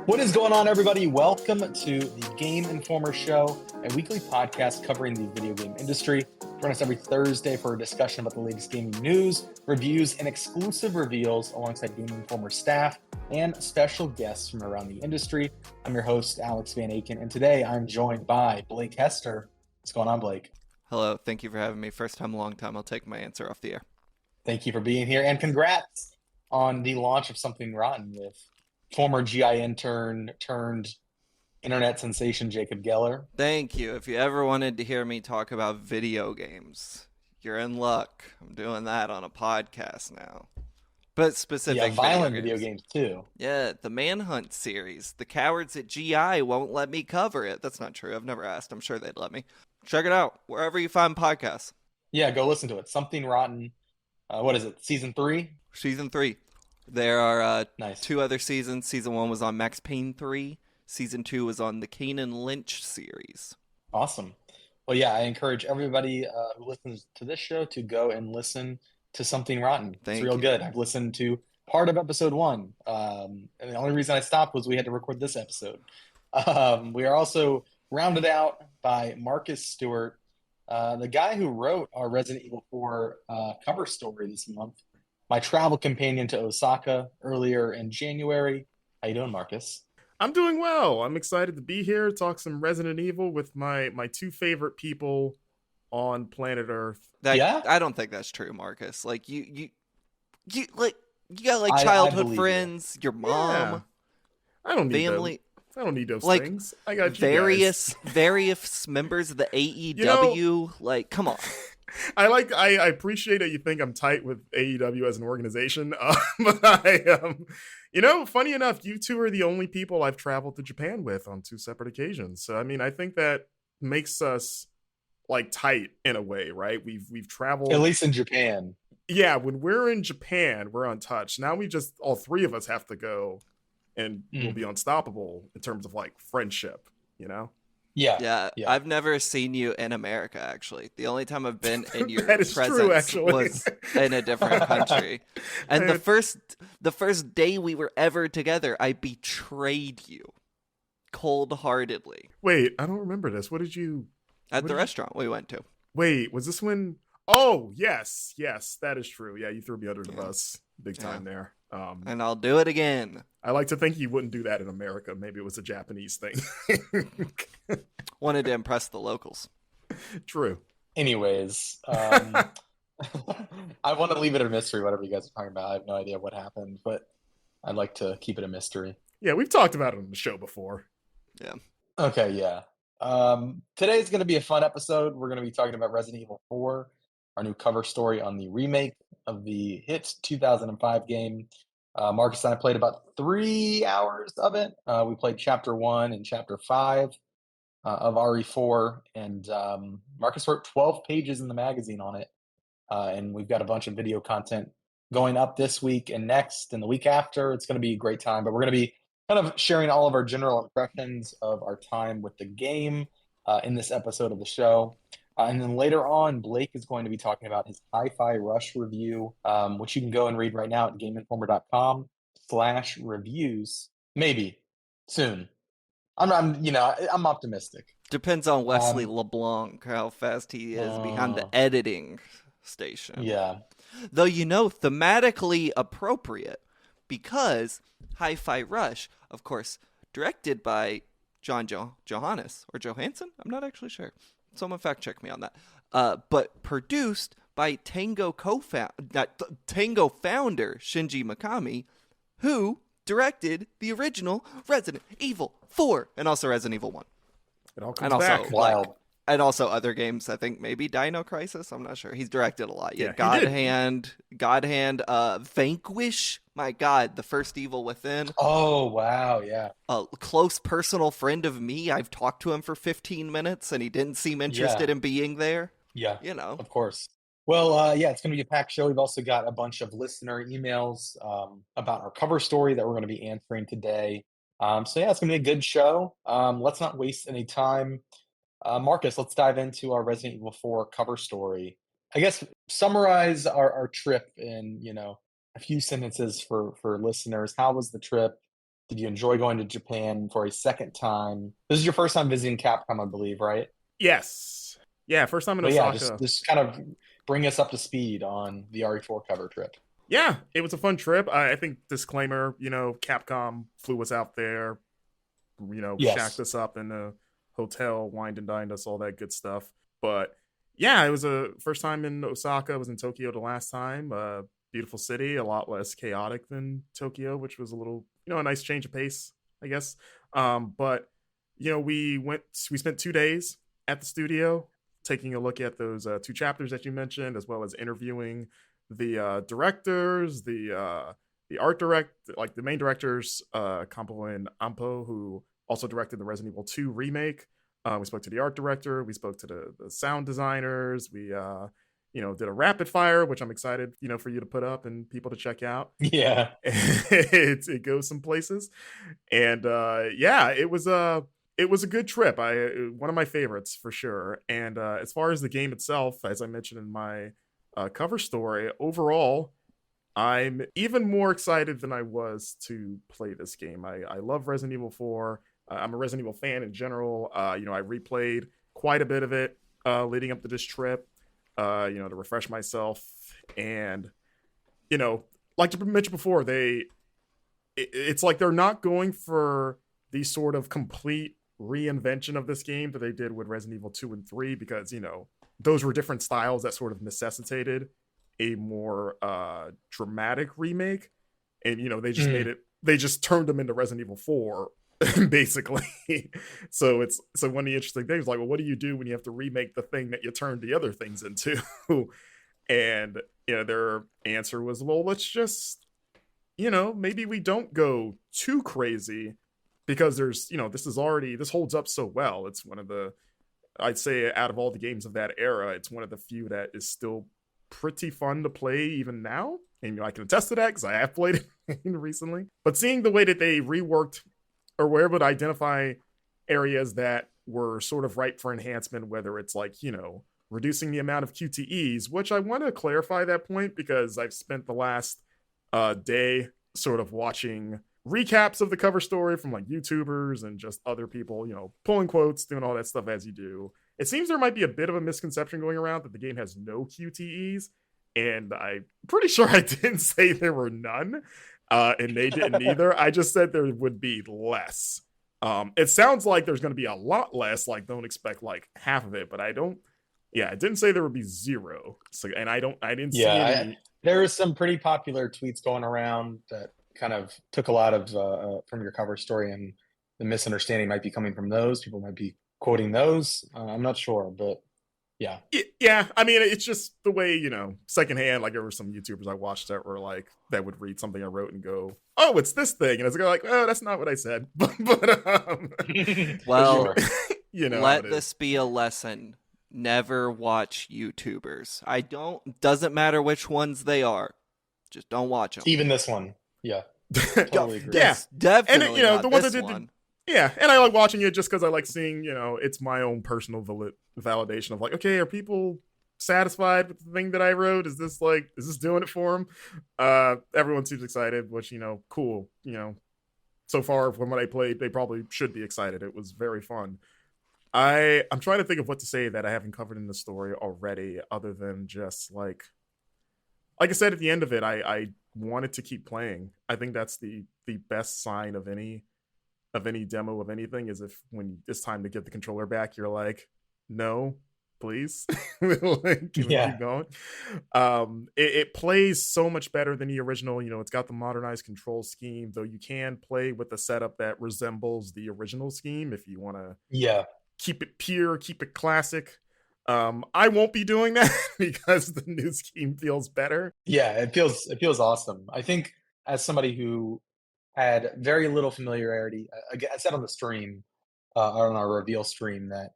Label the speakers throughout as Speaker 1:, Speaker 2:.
Speaker 1: What is going on, everybody? Welcome to the Game Informer Show, a weekly podcast covering the video game industry. Join us every Thursday for a discussion about the latest gaming news, reviews, and exclusive reveals alongside Game Informer staff and special guests from around the industry. I'm your host, Alex Van Aken, and today I'm joined by Blake Hester. What's going on, Blake?
Speaker 2: Hello, thank you for having me. First time, long time. I'll take my answer off the air.
Speaker 1: Thank you for being here, and congrats on the launch of Something Rotten with former GI intern turned internet sensation Jacob Geller.
Speaker 2: Thank you. If you ever wanted to hear me talk about video games, you're in luck. I'm doing that on a podcast now. But specific
Speaker 1: violent
Speaker 2: video
Speaker 1: video games too.
Speaker 2: Yeah, the Manhunt series. The cowards at GI won't let me cover it. That's not true. I've never asked. I'm sure they'd let me. Check it out wherever you find podcasts.
Speaker 1: Yeah, go listen to it. Something Rotten. What is it? Season 3?
Speaker 2: Season 3. There are
Speaker 1: Nice.
Speaker 2: 2 other seasons. Season 1 was on Max Payne 3. Season 2 was on the Kane Lynch series.
Speaker 1: Awesome. Well, yeah, I encourage everybody who listens to this show to go and listen to Something Rotten. It's real good. I've listened to part of episode 1. And the only reason I stopped was we had to record this episode. We are also rounded out by Marcus Stewart, the guy who wrote our Resident Evil 4 cover story this month. My travel companion to Osaka earlier in January. How you doing, Marcus?
Speaker 3: I'm doing well. I'm excited to be here, talk some Resident Evil with my two favorite people on planet Earth.
Speaker 2: I don't think that's true, Marcus. Like you got like childhood friends, your mom.
Speaker 3: Yeah. I don't need
Speaker 2: family.
Speaker 3: I don't need those
Speaker 2: like,
Speaker 3: things. I got you
Speaker 2: various members of the AEW. Like, come on.
Speaker 3: I appreciate that you think I'm tight with AEW as an organization, but funny enough, you two are the only people I've traveled to Japan with on 2 separate occasions. So I mean, I think that makes us like tight in a way, right? We've traveled
Speaker 1: at least in Japan.
Speaker 3: Yeah, when we're in Japan, we're untouched. Now we just all 3 of us have to go, and we'll be unstoppable in terms of like friendship, you know?
Speaker 2: Yeah. I've never seen you in America, actually. The only time I've been in your
Speaker 3: That is
Speaker 2: presence
Speaker 3: true,
Speaker 2: was in a different country. And the first day we were ever together, I betrayed you cold-heartedly.
Speaker 3: Wait, I don't remember this.
Speaker 2: At the restaurant we went to.
Speaker 3: Wait, was this when... Oh, yes, that is true. Yeah, you threw me under the bus big time there.
Speaker 2: And I'll do it again.
Speaker 3: I like to think you wouldn't do that in America. Maybe it was a Japanese thing.
Speaker 2: Wanted to impress the locals.
Speaker 3: True.
Speaker 1: Anyways, I want to leave it a mystery, whatever you guys are talking about. I have no idea what happened, but I'd like to keep it a mystery.
Speaker 3: Yeah, we've talked about it on the show before.
Speaker 2: Yeah.
Speaker 1: Okay, yeah. Today's going to be a fun episode. We're going to be talking about Resident Evil 4, our new cover story on the remake of the hit 2005 game. Marcus and I played about 3 hours of it. We played Chapter 1 and Chapter 5 of RE4, and Marcus wrote 12 pages in the magazine on it. And we've got a bunch of video content going up this week and next and the week after. It's going to be a great time, but we're going to be kind of sharing all of our general impressions of our time with the game in this episode of the show. And then later on, Blake is going to be talking about his Hi-Fi Rush review, which you can go and read right now at gameinformer.com/reviews. Maybe soon. I'm optimistic.
Speaker 2: Depends on Wesley LeBlanc, how fast he is behind the editing station.
Speaker 1: Yeah.
Speaker 2: Though, thematically appropriate, because Hi-Fi Rush, of course, directed by John Johannes or Johansson? I'm not actually sure. Someone fact check me on that. But produced by Tango founder Shinji Mikami, who directed the original Resident Evil 4 and also Resident Evil 1.
Speaker 3: It all comes back.
Speaker 1: Wild.
Speaker 2: And also other games, I think maybe Dino Crisis. I'm not sure. He's directed a lot.
Speaker 3: Yeah,
Speaker 2: God Hand, Vanquish. My God, the first Evil Within.
Speaker 1: Oh, wow, yeah.
Speaker 2: A close personal friend of me. I've talked to him for 15 minutes, and he didn't seem interested in being there.
Speaker 1: Yeah,
Speaker 2: you know.
Speaker 1: Of course. Well, it's going to be a packed show. We've also got a bunch of listener emails about our cover story that we're going to be answering today. It's going to be a good show. Let's not waste any time. Marcus, let's dive into our Resident Evil 4 cover story. I guess summarize our trip in, a few sentences for listeners. How was the trip? Did you enjoy going to Japan for a second time? This is your first time visiting Capcom, I believe, right?
Speaker 3: Yes. Yeah, first time in
Speaker 1: But yeah,
Speaker 3: Osaka.
Speaker 1: just kind of bring us up to speed on the RE4 cover trip.
Speaker 3: Yeah, it was a fun trip. I think disclaimer, Capcom flew us out there, shacked
Speaker 1: Yes.
Speaker 3: us up in a hotel, wined and dined us, all that good stuff. But yeah, it was a first time in Osaka. I was in Tokyo the last time. Beautiful city, a lot less chaotic than Tokyo, which was a little, a nice change of pace, I guess. But we spent 2 days at the studio, taking a look at those two chapters that you mentioned, as well as interviewing the directors, the art like the main directors, Campo and Ampo, who also directed the Resident Evil 2 remake. We spoke to the art director. We spoke to the sound designers. We did a rapid fire, which I'm excited, for you to put up and people to check out.
Speaker 1: Yeah.
Speaker 3: It goes some places, and yeah, it was a good trip. One of my favorites for sure. And as far as the game itself, as I mentioned in my cover story, overall, I'm even more excited than I was to play this game. I love Resident Evil 4. I'm a Resident Evil fan in general. I replayed quite a bit of it leading up to this trip, to refresh myself. And, like I mentioned before, it's like they're not going for the sort of complete reinvention of this game that they did with Resident Evil 2 and 3, because, those were different styles that sort of necessitated a more dramatic remake. And, they just turned them into Resident Evil 4 basically. So one of the interesting things, like, well, what do you do when you have to remake the thing that you turned the other things into? And their answer was, well, let's just maybe we don't go too crazy, because there's this holds up so well. It's one of the, I'd say, out of all the games of that era, it's one of the few that is still pretty fun to play even now. And I can attest to that because I have played it recently. But seeing the way that they reworked, or were able to identify areas that were sort of ripe for enhancement, whether it's like, reducing the amount of QTEs, which I want to clarify that point, because I've spent the last day sort of watching recaps of the cover story from like YouTubers and just other people, pulling quotes, doing all that stuff as you do. It seems there might be a bit of a misconception going around that the game has no QTEs, and I'm pretty sure I didn't say there were none, and they didn't either. I just said there would be less. It sounds like there's going to be a lot less, like don't expect like half of it, but I didn't say there would be zero. So, and I didn't see any.
Speaker 1: There was some pretty popular tweets going around that kind of took a lot of from your cover story, and the misunderstanding might be coming from those. People might be quoting those. I'm not sure, but yeah.
Speaker 3: Yeah, I mean, it's just the way, secondhand, like there were some YouTubers I watched that were like, that would read something I wrote and go, oh, it's this thing. And I was like, oh, that's not what I said. but
Speaker 2: Well,
Speaker 3: sure.
Speaker 2: Let this be a lesson. Never watch YouTubers. Doesn't matter which ones they are. Just don't watch them.
Speaker 1: Even this one. Yeah. Totally agree.
Speaker 3: Yeah.
Speaker 2: Definitely
Speaker 3: and
Speaker 2: not
Speaker 3: the ones
Speaker 2: this
Speaker 3: that did
Speaker 2: one.
Speaker 3: Yeah, and I like watching it just because I like seeing, it's my own personal validation of like, okay, are people satisfied with the thing that I wrote? Is this doing it for them? Everyone seems excited, which, cool. So far from what I played, they probably should be excited. It was very fun. I'm trying to think of what to say that I haven't covered in the story already, other than just like I said at the end of it, I wanted to keep playing. I think that's the best sign of any demo of anything, is if when it's time to get the controller back, you're like, no, please. Keep going. It plays so much better than the original. It's got the modernized control scheme, though you can play with a setup that resembles the original scheme if you want to keep it pure, keep it classic. I won't be doing that because the new scheme feels better.
Speaker 1: Yeah, it feels awesome. I think as somebody who had very little familiarity, again, I said on the stream, on our reveal stream, that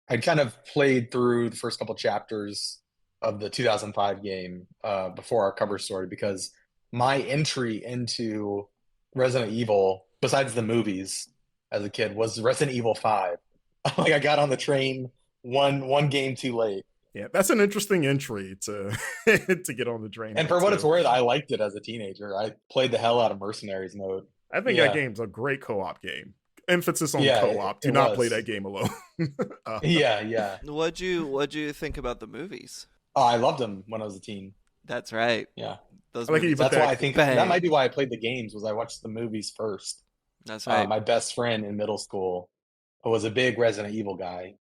Speaker 1: I'd kind of played through the first couple chapters of the 2005 game before our cover story, because my entry into Resident Evil, besides the movies as a kid, was Resident Evil 5. Like, I got on the train one game too late.
Speaker 3: Yeah, that's an interesting entry to to get on the train.
Speaker 1: And for what it's worth, I liked it as a teenager. I played the hell out of Mercenaries mode.
Speaker 3: I think that
Speaker 1: Yeah,
Speaker 3: game's a great co-op game. Emphasis on
Speaker 1: yeah,
Speaker 3: co-op. Do
Speaker 1: it
Speaker 3: not play that
Speaker 1: was.
Speaker 3: game alone. uh,
Speaker 1: Yeah, yeah.
Speaker 2: What'd you think about the movies?
Speaker 1: Oh, I loved them when I was a teen.
Speaker 2: That's right.
Speaker 1: Yeah,
Speaker 2: Those
Speaker 3: I like how you
Speaker 2: movies
Speaker 3: put
Speaker 1: that's why
Speaker 3: that.
Speaker 1: I think that might
Speaker 2: bang.
Speaker 1: be why I played the games was I watched the movies first.
Speaker 2: That's right.
Speaker 1: My best friend in middle school was a big Resident Evil guy,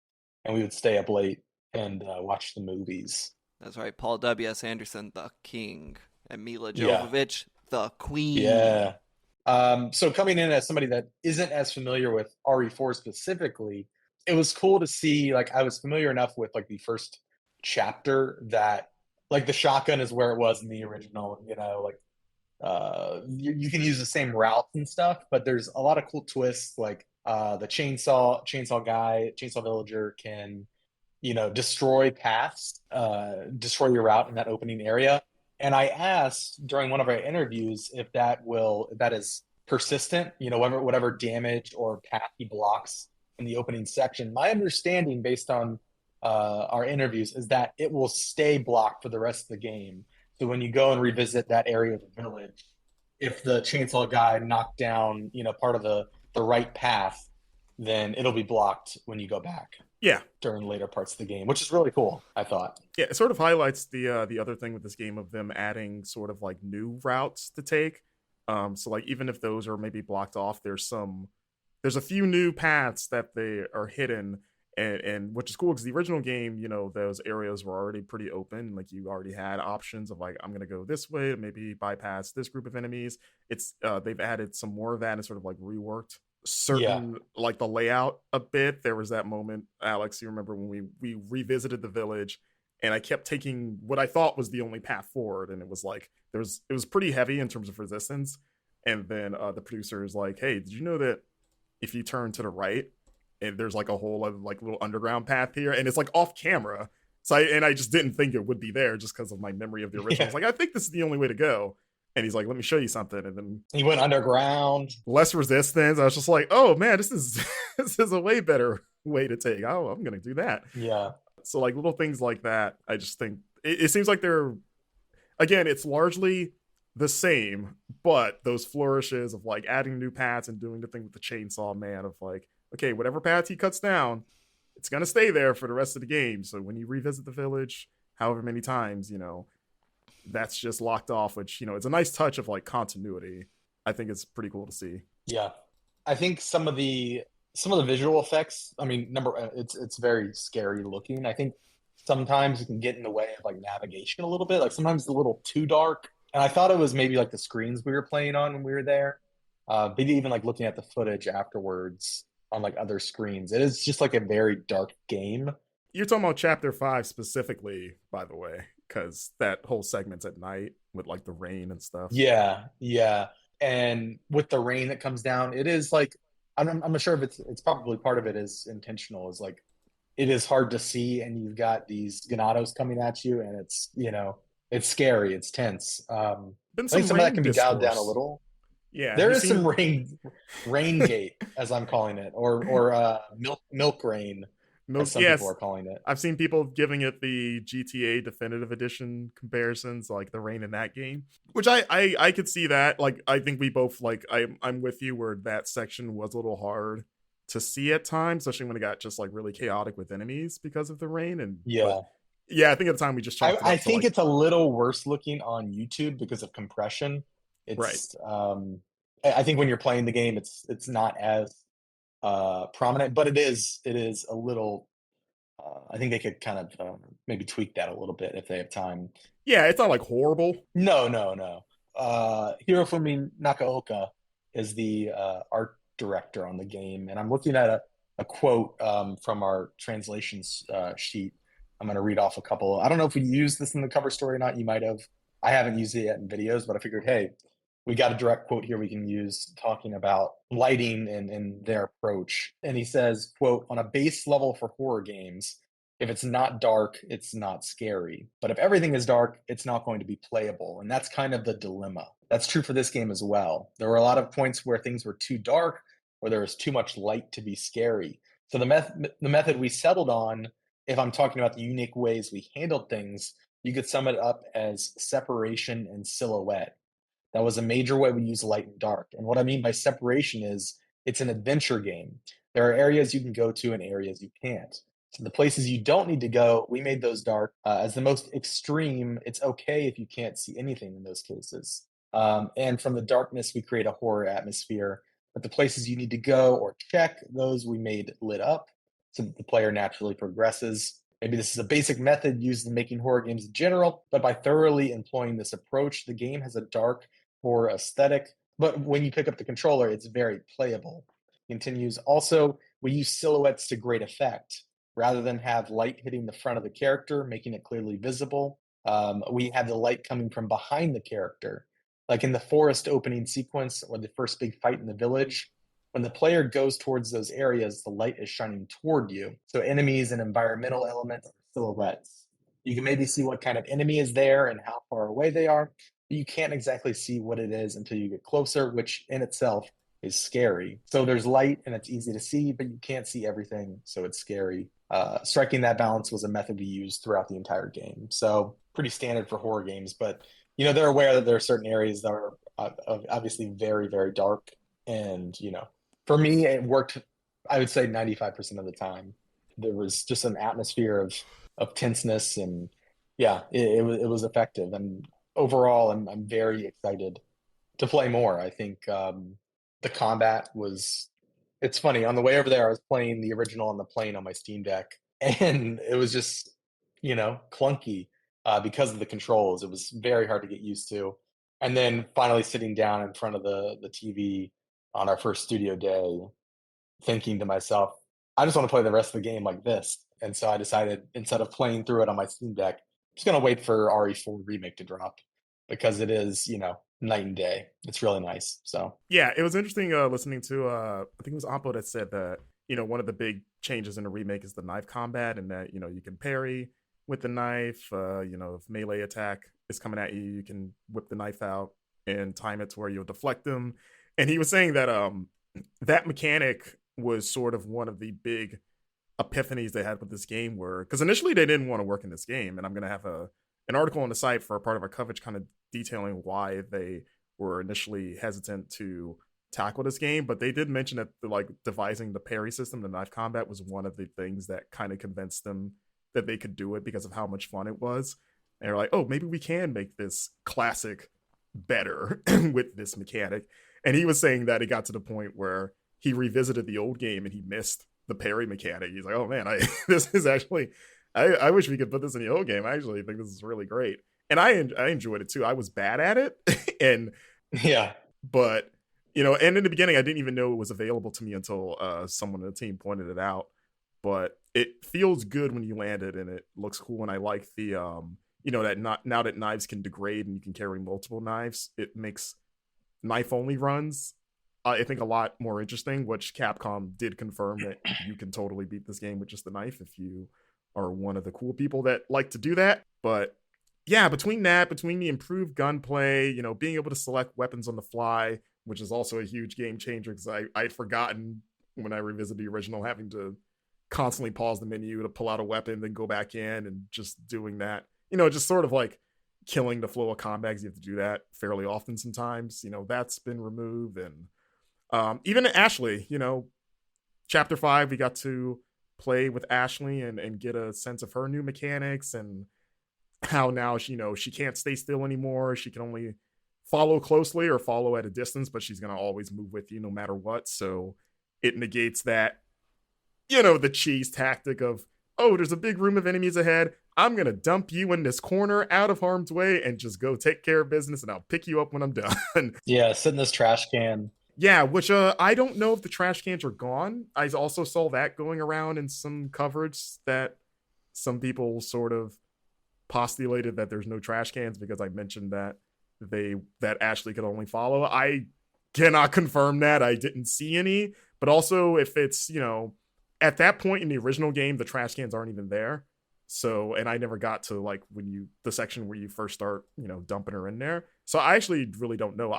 Speaker 1: and we would stay up late and watch the movies.
Speaker 2: That's right. Paul W.S. Anderson, the king, and Mila
Speaker 1: Yeah,
Speaker 2: Jovovich, the queen.
Speaker 1: yeah. So coming in as somebody that isn't as familiar with RE4 specifically, it was cool to see, like, I was familiar enough with like the first chapter that like the shotgun is where it was in the original, like you can use the same routes and stuff, but there's a lot of cool twists like the chainsaw guy, chainsaw villager can destroy paths, destroy your route in that opening area. And I asked during one of our interviews if that is persistent, whatever damage or path he blocks in the opening section. My understanding, based on our interviews, is that it will stay blocked for the rest of the game. So when you go and revisit that area of the village, if the chainsaw guy knocked down, part of the right path, then it'll be blocked when you go back
Speaker 3: Yeah,
Speaker 1: during later parts of the game, which is really cool, I thought.
Speaker 3: yeah. It sort of highlights the other thing with this game of them adding sort of like new routes to take. So like even if those are maybe blocked off, there's a few new paths that they are hidden, and which is cool because the original game, those areas were already pretty open. Like you already had options of like I'm gonna go this way, maybe bypass this group of enemies. It's they've added some more of that and sort of like reworked
Speaker 1: Yeah,
Speaker 3: certain like the layout a bit. There was that moment, Alex, you remember when we revisited the village and I kept taking what I thought was the only path forward, and it was like it was pretty heavy in terms of resistance. And then the producer is like, "Hey, did you know that if you turn to the right, and there's like a whole other, like little underground path here, and it's like off camera." So I just didn't think it would be there just because of my memory of the original. I
Speaker 1: yeah.
Speaker 3: was like, I think this is the only way to go. And he's like, let me show you something. And then
Speaker 1: He went underground.
Speaker 3: less resistance. I was just like, oh man, this is this is a way better way to take. Oh, I'm gonna do that.
Speaker 1: Yeah,
Speaker 3: So like little things like that, I just think it seems like they're again, it's largely the same, but those flourishes of like adding new paths and doing the thing with the chainsaw man of like, okay, whatever path he cuts down, it's gonna stay there for the rest of the game. So when you revisit the village, however many times, that's just locked off, which, it's a nice touch of like continuity. I think it's pretty cool to see.
Speaker 1: yeah. I think some of the visual effects. I mean, it's very scary looking. I think sometimes it can get in the way of like navigation a little bit. Like sometimes it's a little too dark. And I thought it was maybe like the screens we were playing on when we were there. But even like looking at the footage afterwards on like other screens, it is just like a very dark game.
Speaker 3: You're talking about chapter 5 specifically, by the way, because that whole segment's at night with like the rain and stuff.
Speaker 1: Yeah, yeah. And with the rain that comes down, it is like I'm not sure if it's probably part of it is intentional. Is like it is hard to see, and you've got these ganados coming at you, and it's scary, it's tense.
Speaker 3: Been
Speaker 1: I think
Speaker 3: some
Speaker 1: some of that
Speaker 3: rain
Speaker 1: can be dialed down a
Speaker 3: discourse.
Speaker 1: little.
Speaker 3: Yeah, have
Speaker 1: There
Speaker 3: you
Speaker 1: is some
Speaker 3: seen?
Speaker 1: rain gate, as I'm calling it, or milk rain, as
Speaker 3: No,
Speaker 1: some people
Speaker 3: yes,
Speaker 1: are calling it.
Speaker 3: I've seen people giving it the GTA Definitive Edition comparisons, like the rain in that game, which I could see that. Like, I think we both like. I'm with you where that section was a little hard to see at times, especially when it got just like really chaotic with enemies because of the rain. And but
Speaker 1: Yeah.
Speaker 3: yeah, I think at the time we just
Speaker 1: I,
Speaker 3: chalked it
Speaker 1: I
Speaker 3: up to
Speaker 1: think
Speaker 3: like
Speaker 1: it's a little worse looking on YouTube because of compression.
Speaker 3: right.
Speaker 1: It's I think when you're playing the game, it's not as prominent, but it is a little. I think they could kind of maybe tweak that a little bit if they have time.
Speaker 3: Yeah, it's not like horrible.
Speaker 1: No, no, no. Hirofumi Nakaoka is the art director on the game, and I'm looking at a quote from our translations sheet. I'm going to read off a couple. I don't know if we used this in the cover story or not. You might have. I haven't used it yet in videos, but I figured, hey, we got a direct quote here we can use talking about lighting and their approach. And he says, quote, on a base level for horror games, if it's not dark, it's not scary. But if everything is dark, it's not going to be playable. And that's kind of the dilemma. That's true for this game as well. There were a lot of points where things were too dark or there was too much light to be scary. So the method we settled on, if I'm talking about the unique ways we handled things, you could sum it up as separation and silhouette. That was a major way we use light and dark. And what I mean by separation is it's an adventure game. There are areas you can go to and areas you can't. So the places you don't need to go, we made those dark. As the most extreme, it's okay if you can't see anything in those cases. And from the darkness, we create a horror atmosphere. But the places you need to go or check, those we made lit up so that the player naturally progresses. Maybe this is a basic method used in making horror games in general, but by thoroughly employing this approach, the game has a dark horror aesthetic. But when you pick up the controller, it's very playable. Continues. Also, we use silhouettes to great effect. Rather than have light hitting the front of the character, making it clearly visible, we have the light coming from behind the character. Like in the forest opening sequence or the first big fight in the village, when the player goes towards those areas, the light is shining toward you. So enemies and environmental elements are silhouettes. You can maybe see what kind of enemy is there and how far away they are, but you can't exactly see what it is until you get closer, which in itself is scary. So there's light and it's easy to see, but you can't see everything, so it's scary. Striking that balance was a method we used throughout the entire game. So pretty standard for horror games, but they're aware that there are certain areas that are obviously very, very dark. And, for me, it worked, I would say 95% of the time. There was just an atmosphere of tenseness and yeah, it was effective. And overall, I'm very excited to play more. I think the combat was it's funny. On the way over there, I was playing the original on the plane on my Steam Deck, and it was just, clunky because of the controls. It was very hard to get used to. And then finally sitting down in front of the TV on our first studio day, thinking to myself, I just want to play the rest of the game like this. And so I decided instead of playing through it on my Steam Deck, I'm just going to wait for RE4 Remake to drop because it is, night and day. It's really nice. So
Speaker 3: Yeah, it was interesting listening to I think it was Oppo that said that one of the big changes in the remake is the knife combat, and that you can parry with the knife. If melee attack is coming at you, you can whip the knife out and time it to where you'll deflect them. And he was saying that that mechanic was sort of one of the big epiphanies they had with this game, were because initially they didn't want to work in this game, and I'm gonna have an article on the site for a part of our coverage kind of detailing why they were initially hesitant to tackle this game. But they did mention that devising the parry system, the knife combat, was one of the things that kind of convinced them that they could do it because of how much fun it was. And they're like, oh, maybe we can make this classic better with this mechanic. And he was saying that it got to the point where he revisited the old game and he missed the parry mechanic. He's like, oh man, this is actually I wish we could put this in the old game. I actually think this is really great. And I enjoyed it too. I was bad at it. And
Speaker 1: yeah.
Speaker 3: But, and in the beginning, I didn't even know it was available to me until someone on the team pointed it out. But it feels good when you land it, and it looks cool. And I like the, that now that knives can degrade and you can carry multiple knives, it makes knife-only runs, I think, a lot more interesting, which Capcom did confirm that you can totally beat this game with just the knife if you are one of the cool people that like to do that. But yeah, between the improved gunplay, being able to select weapons on the fly, which is also a huge game changer because I'd forgotten when I revisited the original, having to constantly pause the menu to pull out a weapon, then go back in, and just doing that, just sort of like killing the flow of combat because you have to do that fairly often sometimes. That's been removed. And even Ashley, Chapter 5, we got to play with Ashley and get a sense of her new mechanics and how now she can't stay still anymore. She can only follow closely or follow at a distance, but she's going to always move with you no matter what. So it negates that, the cheese tactic of, oh, there's a big room of enemies ahead. I'm going to dump you in this corner out of harm's way and just go take care of business, and I'll pick you up when I'm done.
Speaker 1: Yeah, sit in this trash can.
Speaker 3: Yeah, which I don't know if the trash cans are gone. I also saw that going around in some coverage that some people sort of postulated that there's no trash cans because I mentioned that Ashley could only follow. I cannot confirm that. I didn't see any. But also, if it's, at that point in the original game, the trash cans aren't even there. So, and I never got to the section where you first start, dumping her in there. So I actually really don't know.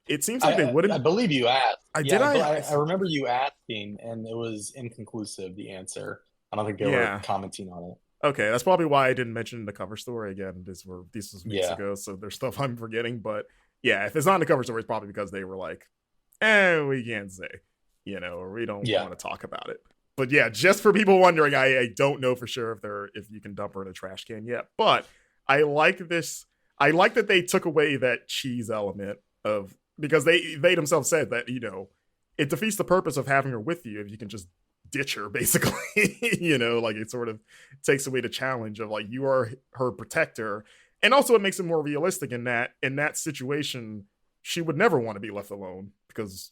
Speaker 3: It seems like they wouldn't.
Speaker 1: I believe you asked.
Speaker 3: I
Speaker 1: remember you asking, and it was inconclusive, the answer. I don't think they were commenting on it.
Speaker 3: Okay, that's probably why I didn't mention the cover story again. This was weeks ago, so there's stuff I'm forgetting. But yeah, if it's not in the cover story, it's probably because they were like, we can't say, or we don't
Speaker 1: Yeah.
Speaker 3: want to talk about it. But yeah, just for people wondering, I don't know for sure if you can dump her in a trash can yet. But I like this. I like that they took away that cheese element of, because they themselves said that it defeats the purpose of having her with you if you can just ditch her, basically. Like it sort of takes away the challenge of like you are her protector, and also it makes it more realistic in that situation she would never want to be left alone because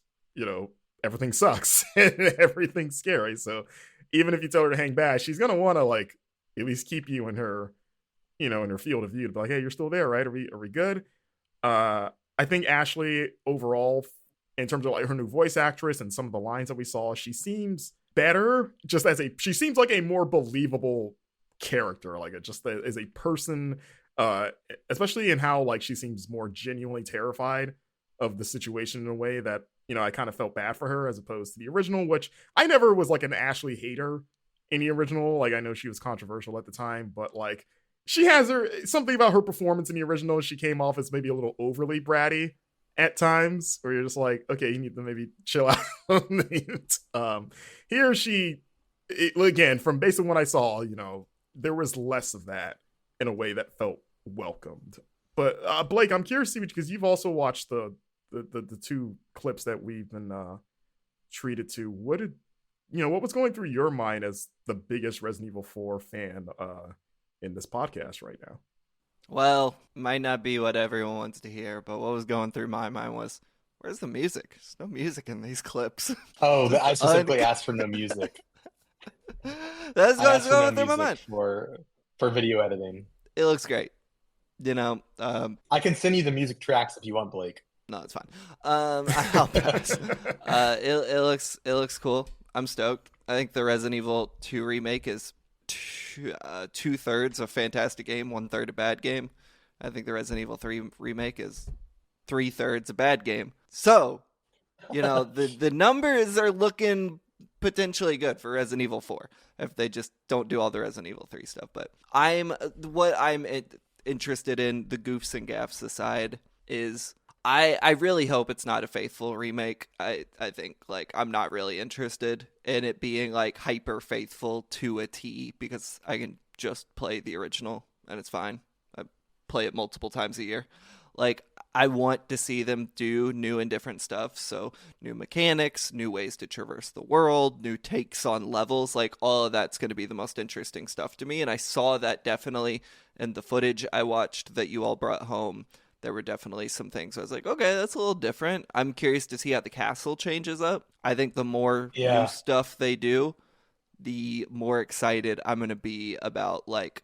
Speaker 3: everything sucks and everything's scary. So even if you tell her to hang back, she's gonna want to like at least keep you in her in her field of view to be like, hey, you're still there, right? Are we good? I think Ashley overall, in terms of like her new voice actress and some of the lines that we saw, she seems better. She seems like a more believable character, like just as a person, especially in how like she seems more genuinely terrified of the situation in a way that I kind of felt bad for her as opposed to the original, which I never was like an Ashley hater in the original. Like I know she was controversial at the time, but like she has something about her performance in the original. She came off as maybe a little overly bratty at times, where you're just like, okay, you need to maybe chill out. Here again, from based on what I saw, there was less of that in a way that felt welcomed. But Blake, I'm curious to see, because you've also watched the two clips that we've been treated to. What was going through your mind as the biggest Resident Evil 4 fan in this podcast right now?
Speaker 2: Well, might not be what everyone wants to hear, but what was going through my mind was, where's the music? There's no music in these clips.
Speaker 1: Oh, I specifically asked for no music.
Speaker 2: That's
Speaker 1: I asked
Speaker 2: what's
Speaker 1: for no
Speaker 2: going through my
Speaker 1: music
Speaker 2: mind.
Speaker 1: for video editing.
Speaker 2: It looks great.
Speaker 1: I can send you the music tracks if you want, Blake.
Speaker 2: No, it's fine. I'll pass. It looks cool. I'm stoked. I think the Resident Evil 2 remake is two-thirds a fantastic game, one-third a bad game. I think the Resident Evil 3 remake is three-thirds a bad game. So, the numbers are looking potentially good for Resident Evil 4 if they just don't do all the Resident Evil 3 stuff. But I'm interested in, the goofs and gaffs aside, is I really hope it's not a faithful remake. I think like I'm not really interested in it being like hyper faithful to a T, because I can just play the original and it's fine. I play it multiple times a year. Like I want to see them do new and different stuff. So new mechanics, new ways to traverse the world, new takes on levels, like all of that's going to be the most interesting stuff to me. And I saw that definitely in the footage I watched that you all brought home. There were definitely some things I was like, okay, that's a little different. I'm curious to see how the castle changes up. I think the more new stuff they do, the more excited I'm going to be about like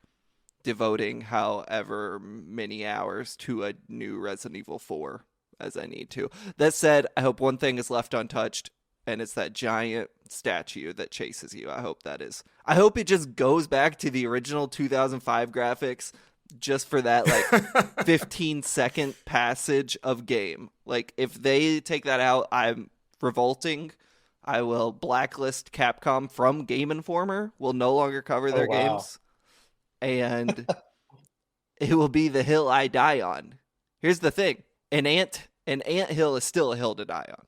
Speaker 2: devoting however many hours to a new Resident Evil 4 as I need to. That said, I hope one thing is left untouched, and it's that giant statue that chases you. I hope it just goes back to the original 2005 graphics, just for that like 15-second passage of game. Like if they take that out, I'm revolting. I will blacklist Capcom from Game Informer. Will no longer cover their games, and it will be the hill I die on. Here's the thing: an ant hill is still a hill to die on.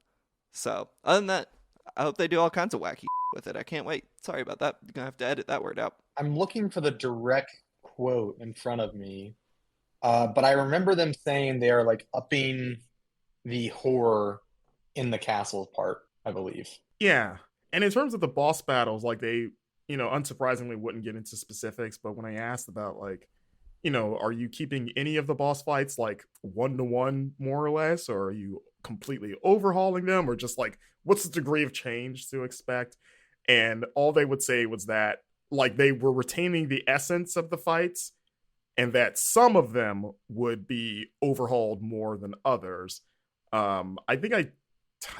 Speaker 2: So other than that, I hope they do all kinds of wacky with it. I can't wait. Sorry about that. You're gonna have to edit that word out.
Speaker 1: I'm looking for the direct quote in front of me, but I remember them saying they are like upping the horror in the castle part, I believe.
Speaker 3: Yeah, and in terms of the boss battles, like they, unsurprisingly wouldn't get into specifics, but when I asked about like, are you keeping any of the boss fights like 1-to-1 more or less, or are you completely overhauling them, or just like what's the degree of change to expect? And all they would say was that like they were retaining the essence of the fights, and that some of them would be overhauled more than others. I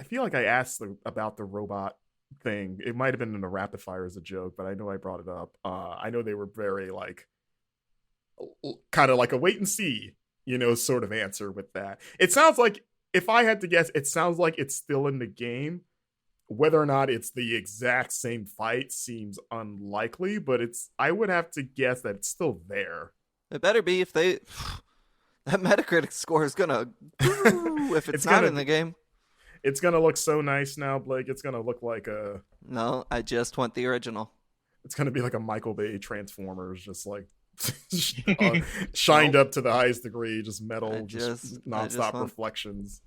Speaker 3: feel like I asked about the robot thing. It might have been in a rapid fire as a joke, but I know I brought it up. I know they were very like kind of like a wait and see, sort of answer with that. It sounds like, if I had to guess, it sounds like it's still in the game. Whether or not it's the exact same fight seems unlikely, but I would have to guess that it's still there.
Speaker 2: It better be. If they That Metacritic score is gonna if it's not in the game.
Speaker 3: It's gonna look so nice now, Blake. It's gonna look like
Speaker 2: No, I just want the original.
Speaker 3: it's gonna be like a Michael Bay Transformers, just like shined up to the highest degree, just metal, just nonstop reflections.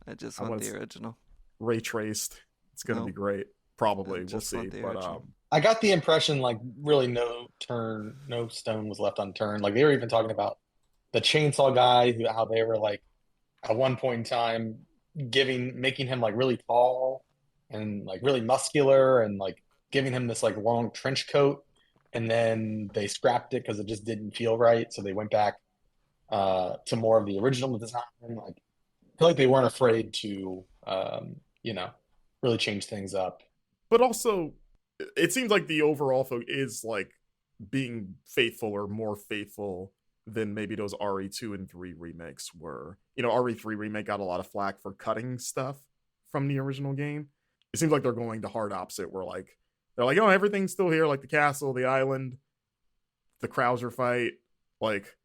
Speaker 2: I just want the original.
Speaker 3: Ray traced. It's gonna be great. Probably, we'll see. But
Speaker 1: I got the impression like really no stone was left unturned. Like they were even talking about the chainsaw guy, how they were like at one point in time making him like really tall and like really muscular and like giving him this like long trench coat, and then they scrapped it because it just didn't feel right. So they went back to more of the original design. Like I feel like they weren't afraid to really change things up.
Speaker 3: But also, it seems like the overall folk is like being faithful or more faithful than maybe those RE2 and 3 remakes were. RE3 remake got a lot of flack for cutting stuff from the original game. It seems like they're going the hard opposite, where like they're like, oh, everything's still here, like the castle, the island, the Krauser fight, like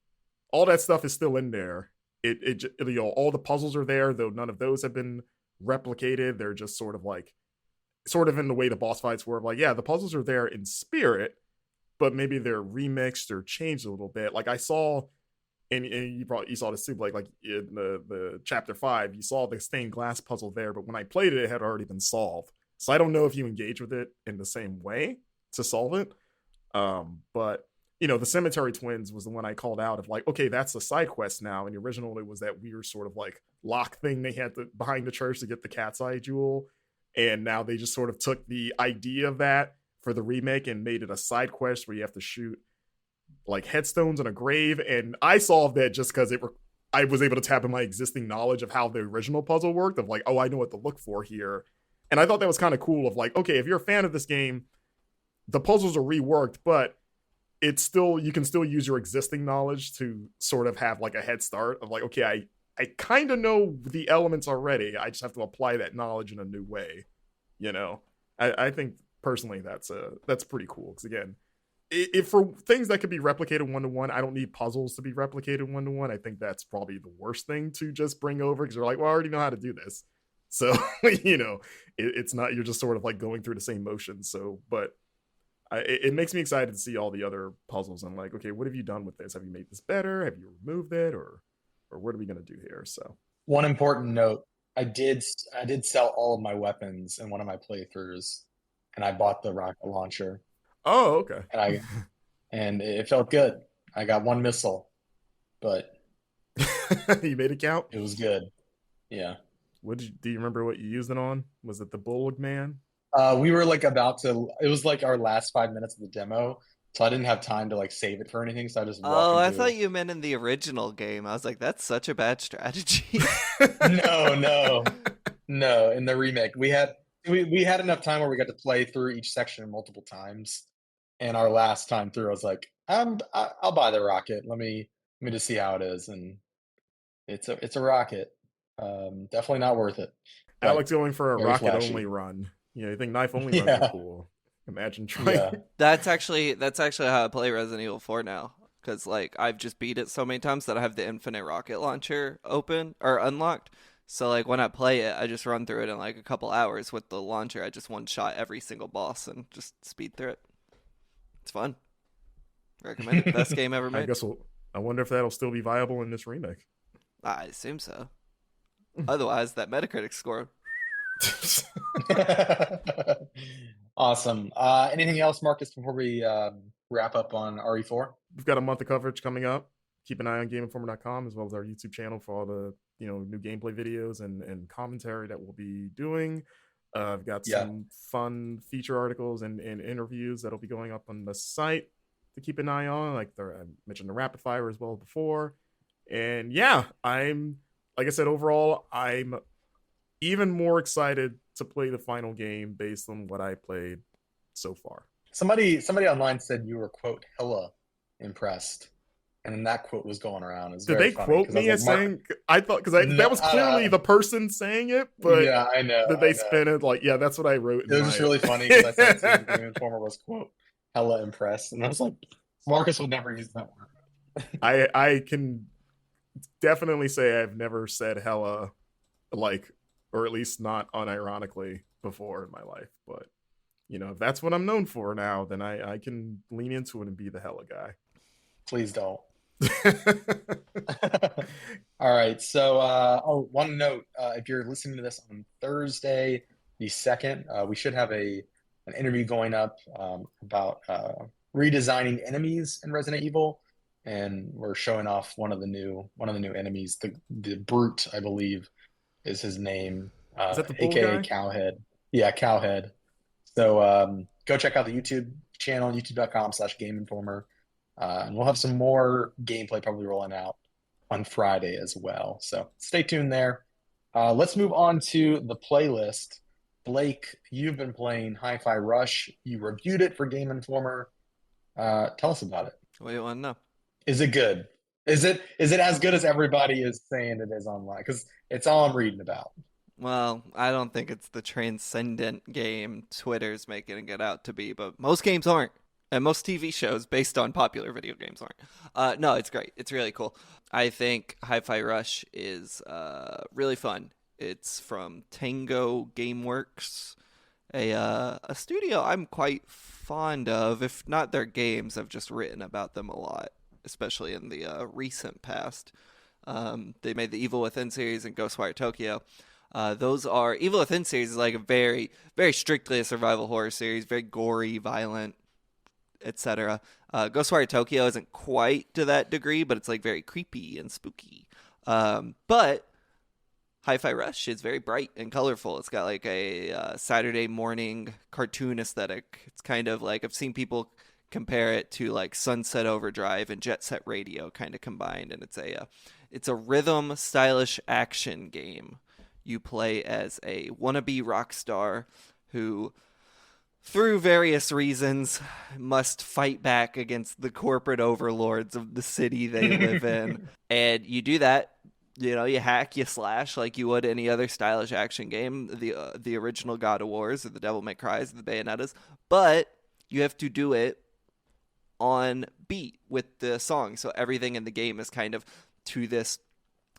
Speaker 3: all that stuff is still in there. All the puzzles are there, though none of those have been replicated. They're just sort of in the way the boss fights were. Like, yeah, the puzzles are there in spirit, but maybe they're remixed or changed a little bit. Like I saw, and you saw this too, like in the chapter 5, you saw the stained glass puzzle there, but when I played it, it had already been solved. So I don't know if you engage with it in the same way to solve it. But the Cemetery Twins was the one I called out of like, okay, that's the side quest now. And the original, it was that weird sort of like lock thing they had behind the church to get the cat's eye jewel. And now they just sort of took the idea of that for the remake and made it a side quest where you have to shoot like headstones on a grave. And I solved that just because I was able to tap in my existing knowledge of how the original puzzle worked, of like, oh, I know what to look for here. And I thought that was kind of cool of like, okay, if you're a fan of this game, the puzzles are reworked, but you can still use your existing knowledge to sort of have like a head start of like, okay, I kind of know the elements already. I just have to apply that knowledge in a new way. I think personally that's pretty cool. Because again, if for things that could be replicated 1-to-1, I don't need puzzles to be replicated 1-to-1. I think that's probably the worst thing to just bring over, because you're like, well, I already know how to do this. So, it's not, you're just sort of like going through the same motions. So, but it makes me excited to see all the other puzzles. I'm like, okay, what have you done with this? Have you made this better? Have you removed it? Or what are we going to do here? So
Speaker 1: one important note, I did sell all of my weapons in one of my playthroughs, and I bought the rocket launcher.
Speaker 3: Oh, okay.
Speaker 1: And it felt good. I got one missile, but
Speaker 3: you made it count?
Speaker 1: It was good. Yeah.
Speaker 3: Do you remember what you used it on? Was it the Bullock Man?
Speaker 1: We were like it was like our last 5 minutes of the demo, so I didn't have time to like save it for anything, so I just
Speaker 2: I thought you meant in the original game. I was like, that's such a bad strategy.
Speaker 1: No, in the remake we had enough time where we got to play through each section multiple times, and our last time through I was like, I'll buy the rocket, let me just see how it is, and it's a rocket. Definitely not worth it.
Speaker 3: Alex going for a rocket only run. You think knife only runs are cool. Imagine trying.
Speaker 1: Yeah.
Speaker 2: That's actually how I play Resident Evil 4 now. Because like I've just beat it so many times that I have the infinite rocket launcher open or unlocked. So like when I play it, I just run through it in like a couple hours with the launcher. I just one shot every single boss and just speed through it. It's fun. Recommend it. Best game ever made.
Speaker 3: I wonder if that'll still be viable in this remake.
Speaker 2: I assume so. Otherwise, that Metacritic score.
Speaker 1: Awesome. Anything else, Marcus, before we wrap up on RE4?
Speaker 3: We've got a month of coverage coming up. Keep an eye on gameinformer.com as well as our YouTube channel for all the new gameplay videos and commentary that we'll be doing. I've got some fun feature articles and interviews that'll be going up on the site to keep an eye on. Like I mentioned the rapid fire as well before. And yeah, like I said, overall, I'm even more excited to play the final game based on what I played so far.
Speaker 1: Somebody online said you were, quote, hella impressed. And then that quote was going around. Did
Speaker 3: they quote me as saying? I thought, because that was clearly the person saying it, but
Speaker 1: yeah, I know.
Speaker 3: Did they spin it like, yeah, that's what I wrote.
Speaker 1: It was just really funny because I said Game Informer was, quote, hella impressed. And I was like, Marcus would never use that word.
Speaker 3: I can definitely say I've never said hella, like, or at least not unironically before in my life. But if that's what I'm known for now, then I can lean into it and be the hella guy.
Speaker 1: Please don't. All right. So, one note: if you're listening to this on Thursday, the second, we should have an interview going up about redesigning enemies in Resident Evil, and we're showing off one of the new enemies, the Brute, I believe, is his name,
Speaker 3: Is that the bull
Speaker 1: aka
Speaker 3: guy?
Speaker 1: Cowhead. Yeah, Cowhead. So go check out the YouTube channel, youtube.com/gameinformer. And we'll have some more gameplay probably rolling out on Friday as well. So stay tuned there. Let's move on to the playlist. Blake, you've been playing Hi-Fi Rush. You reviewed it for Game Informer. Tell us about it.
Speaker 2: What do you want to know?
Speaker 1: Is it good? Is it as good as everybody is saying it is online? Because it's all I'm reading about.
Speaker 2: Well, I don't think it's the transcendent game Twitter's making it out to be, but most games aren't. And most TV shows based on popular video games aren't. No, it's great. It's really cool. I think Hi-Fi Rush is really fun. It's from Tango Gameworks, a studio I'm quite fond of. If not their games, I've just written about them a lot, especially in the recent past. They made the Evil Within series and Ghostwire Tokyo. Those are Evil Within series is like a very, very strictly a survival horror series, very gory, violent, etc. Ghostwire Tokyo isn't quite to that degree, but it's like very creepy and spooky. But Hi-Fi Rush is very bright and colorful. It's got like a Saturday morning cartoon aesthetic. It's kind of like I've seen people compare it to like Sunset Overdrive and Jet Set Radio kind of combined, and it's a rhythm stylish action game. You play as a wannabe rock star who, through various reasons, must fight back against the corporate overlords of the city they live in. And you do that, you hack, you slash like you would any other stylish action game, the original God of Wars or the Devil May Cry's, the Bayonettas. But you have to do it on beat with the song. So everything in the game is kind of to this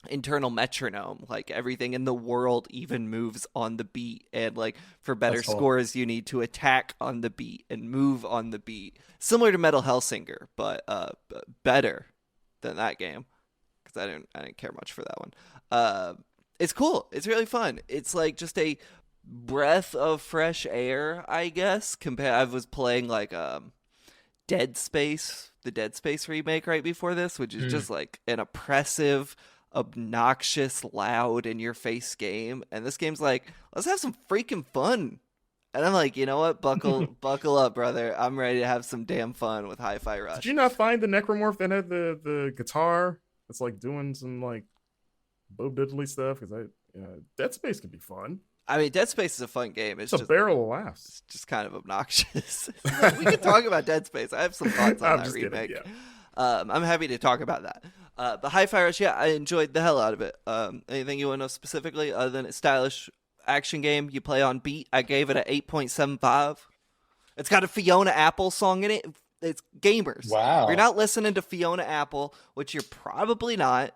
Speaker 2: internal metronome. Like everything in the world even moves on the beat, and like for better
Speaker 1: That's cool.
Speaker 2: scores you need to attack on the beat and move on the beat, similar to Metal Hellsinger, but better than that game, because I didn't care much for that one. It's cool. It's really fun. It's like just a breath of fresh air, I guess. I was playing like Dead Space, the Dead Space remake right before this, which is just like an oppressive, obnoxious, loud, in your face game, and this game's like, let's have some freaking fun. And I'm like, you know what, buckle up, brother. I'm ready to have some damn fun with Hi-Fi Rush.
Speaker 3: Did you not find the necromorph that had the guitar that's like doing some like Bo Diddley stuff? Because Dead Space can be fun.
Speaker 2: I mean, Dead Space is a fun game.
Speaker 3: It's just a barrel of laughs.
Speaker 2: It's just kind of obnoxious. We can talk about Dead Space. I have some thoughts on that remake.
Speaker 3: Kidding, yeah.
Speaker 2: I'm happy to talk about that. But Hi-Fi Rush, yeah, I enjoyed the hell out of it. Anything you want to know specifically other than a stylish action game you play on beat? I gave it an 8.75. It's got a Fiona Apple song in it. It's gamers.
Speaker 1: Wow.
Speaker 2: If you're not listening to Fiona Apple, which you're probably not,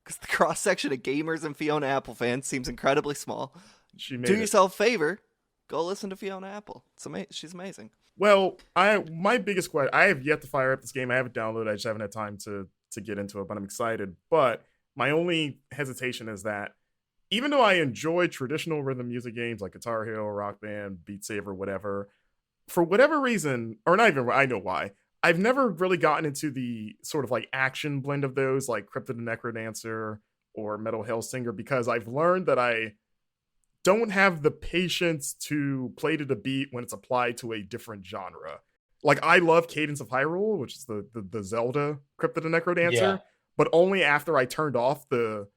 Speaker 2: because the cross-section of gamers and Fiona Apple fans seems incredibly small. Do yourself a favor. Go listen to Fiona Apple. She's amazing.
Speaker 3: Well, my biggest question, I have yet to fire up this game. I have it downloaded. I just haven't had time to get into it, but I'm excited. But my only hesitation is that even though I enjoy traditional rhythm music games like Guitar Hero, Rock Band, Beat Saber, whatever, for whatever reason, or not even, I know why, I've never really gotten into the sort of like action blend of those, like Cryptid the Necrodancer or Metal Hellsinger, because I've learned that I don't have the patience to play to the beat when it's applied to a different genre. Like, I love Cadence of Hyrule, which is the Zelda Cryptid the Necrodancer, but only after I turned off the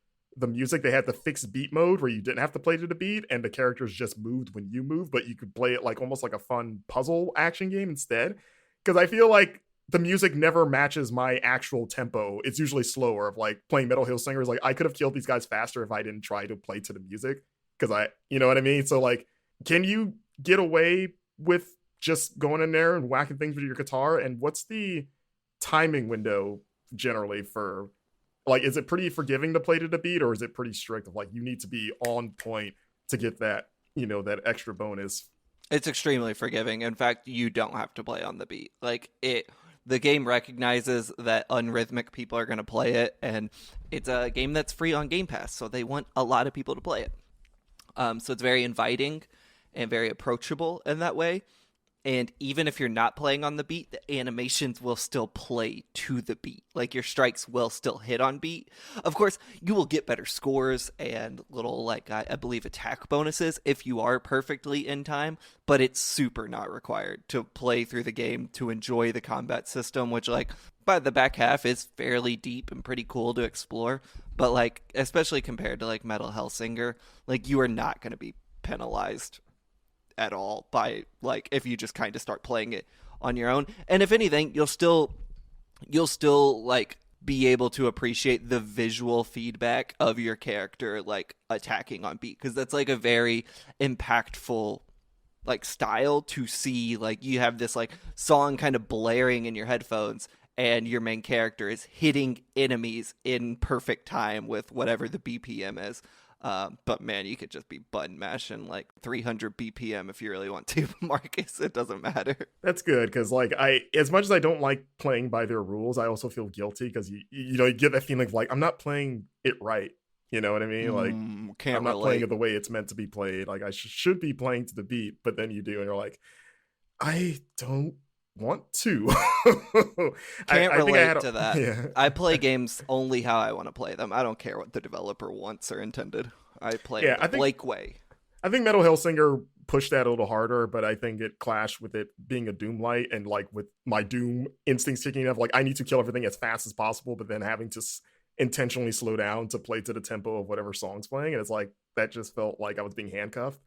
Speaker 3: music. They had the fixed beat mode where you didn't have to play to the beat and the characters just moved when you moved, but you could play it like almost like a fun puzzle action game instead. Because I feel like the music never matches my actual tempo. It's usually slower. Of like playing Metal Hellsinger is like, I could have killed these guys faster if I didn't try to play to the music. Because you know what I mean? So like, can you get away with just going in there and whacking things with your guitar? And what's the timing window generally for Like, is it pretty forgiving to play to the beat, or is it pretty strict of like you need to be on point to get that, that extra bonus?
Speaker 2: It's extremely forgiving. In fact, you don't have to play on the beat. The game recognizes that unrhythmic people are going to play it, and it's a game that's free on Game Pass, so they want a lot of people to play it. So it's very inviting and very approachable in that way. And even if you're not playing on the beat, the animations will still play to the beat. Like, your strikes will still hit on beat. Of course, you will get better scores and little, like, I believe attack bonuses if you are perfectly in time, but it's super not required to play through the game to enjoy the combat system, which, like, by the back half is fairly deep and pretty cool to explore. But, like, especially compared to, like, Metal Hellsinger, like, you are not going to be penalized at all by, like, if you just kind of start playing it on your own. And if anything, you'll still like be able to appreciate the visual feedback of your character, like, attacking on beat, because that's like a very impactful, like, style to see. Like, you have this, like, song kind of blaring in your headphones, and your main character is hitting enemies in perfect time with whatever the BPM is. But man, you could just be button mashing like 300 BPM if you really want to, Marcus. It doesn't matter.
Speaker 3: That's good, because like as much as I don't like playing by their rules, I also feel guilty because you get that feeling of like I'm not playing it right. You know what I mean? Like
Speaker 2: Can't
Speaker 3: I'm not
Speaker 2: relate.
Speaker 3: playing it the way it's meant to be played. Like I should be playing to the beat, but then you do, and you're like, I don't want to.
Speaker 2: Can't
Speaker 3: I think
Speaker 2: relate to that.
Speaker 3: Yeah.
Speaker 2: I play games only how I want to play them. I don't care what the developer wants or intended. I play it the Blake way.
Speaker 3: I think Metal Hellsinger pushed that a little harder, but I think it clashed with it being a Doom light, and like with my Doom instincts kicking up, like I need to kill everything as fast as possible, but then having to intentionally slow down to play to the tempo of whatever song's playing, and it's like that just felt like I was being handcuffed,